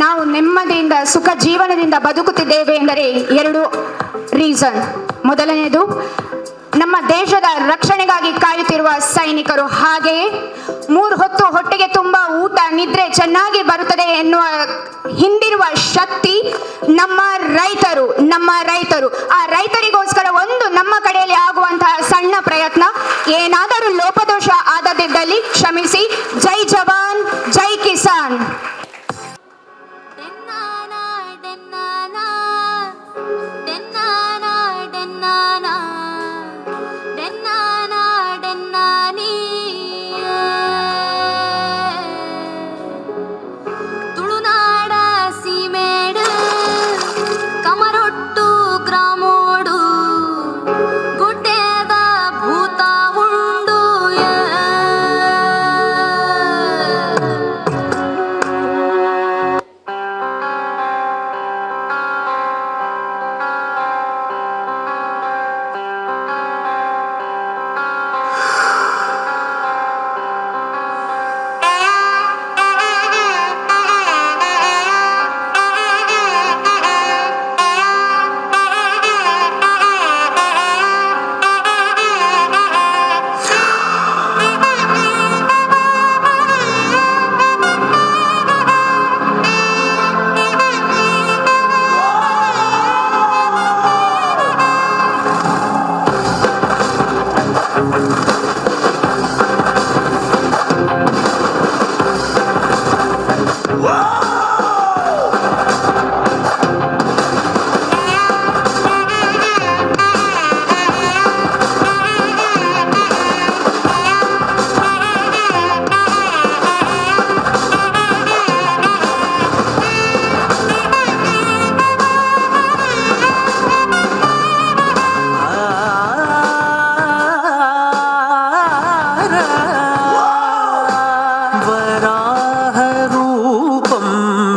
ನಾವು ನೆಮ್ಮದಿಯಿಂದ ಸುಖ ಜೀವನದಿಂದ ಬದುಕುತ್ತಿದ್ದೇವೆ ಎಂದರೆ 2 ರೀಸನ್. ಮೊದಲನೆಯದು, ನಮ್ಮ ದೇಶದ ರಕ್ಷಣೆಗಾಗಿ ಕಾಯುತ್ತಿರುವ ಸೈನಿಕರು. ಹಾಗೆಯೇ 3 ಹೊತ್ತು ಹೊಟ್ಟೆಗೆ ತುಂಬ ಊಟ ನಿದ್ರೆ ಚೆನ್ನಾಗಿ ಬರುತ್ತದೆ ಎನ್ನುವ ಹಿಂದಿರುವ ಶಕ್ತಿ ನಮ್ಮ ರೈತರು. ಆ ರೈತರಿಗೋಸ್ಕರ ಒಂದು ನಮ್ಮ ಕಡೆಯಲ್ಲಿ ಆಗುವಂತಹ ಸಣ್ಣ ಪ್ರಯತ್ನ, ಏನಾದರೂ ಲೋಪದೋಷ ಆದದಿದ್ದಲ್ಲಿ ಕ್ಷಮಿಸಿ. ಜೈ ಜವಾನ್, ಜೈ ಕಿಸಾನ್. ತುಳುನಾಡ ಸೀಮೇಡು ಕಮರೊಟ್ಟು ಗ್ರಾಮೋಡು ಗುಡ್ಡೆದ ಭೂತ ಉಂಡು वराहरूपं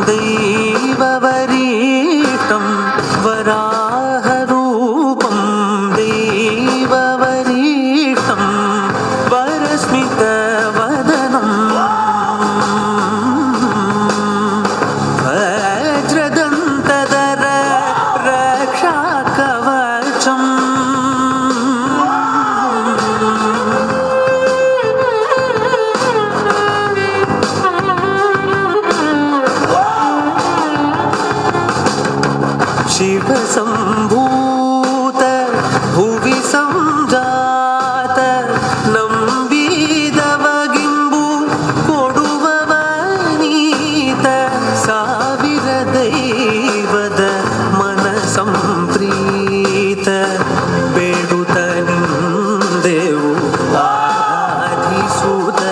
दैववरीष्टं वराहरूपं दैववरीष्टं वरस्मितवदनं वज्रदन्तधर रक्षाकवचम् शिवसम्भूत भुवि संजात ನಂಬಿದವಗಿಂಬು ಕೊಡುವವನೀತ ಸಾವಿರ ದೈವದ ಮನ ಸಂಪ್ರೀತ ಬೇಡುತ್ತ ನಿಂದೆವು ಆರಾಧಿಸುತ್ತ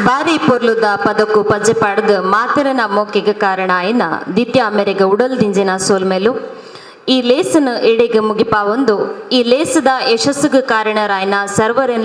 ಬಾರಿ ಪೊರ್ಲುದ ಪದಕ್ಕೂ ಪಜ್ಜೆ ಪಡೆದು ಮಾತೆರನ ಮೊಕ್ಕೆಗೆ ಕಾರಣ ಆಯ್ನ ದಿತ್ಯ ಮೇರೆಗೆ ಉಡಲ್ ದಿಂಜಿನ ಸೋಲ್ಮೇಲು ಈ ಲೇಸನ ಎಡೆಗೆ ಮುಗಿಪ ಒಂದು ಈ ಲೇಸದ ಯಶಸ್ಸುಗೆ ಕಾರಣರಾಯ್ನ ಸರ್ವರ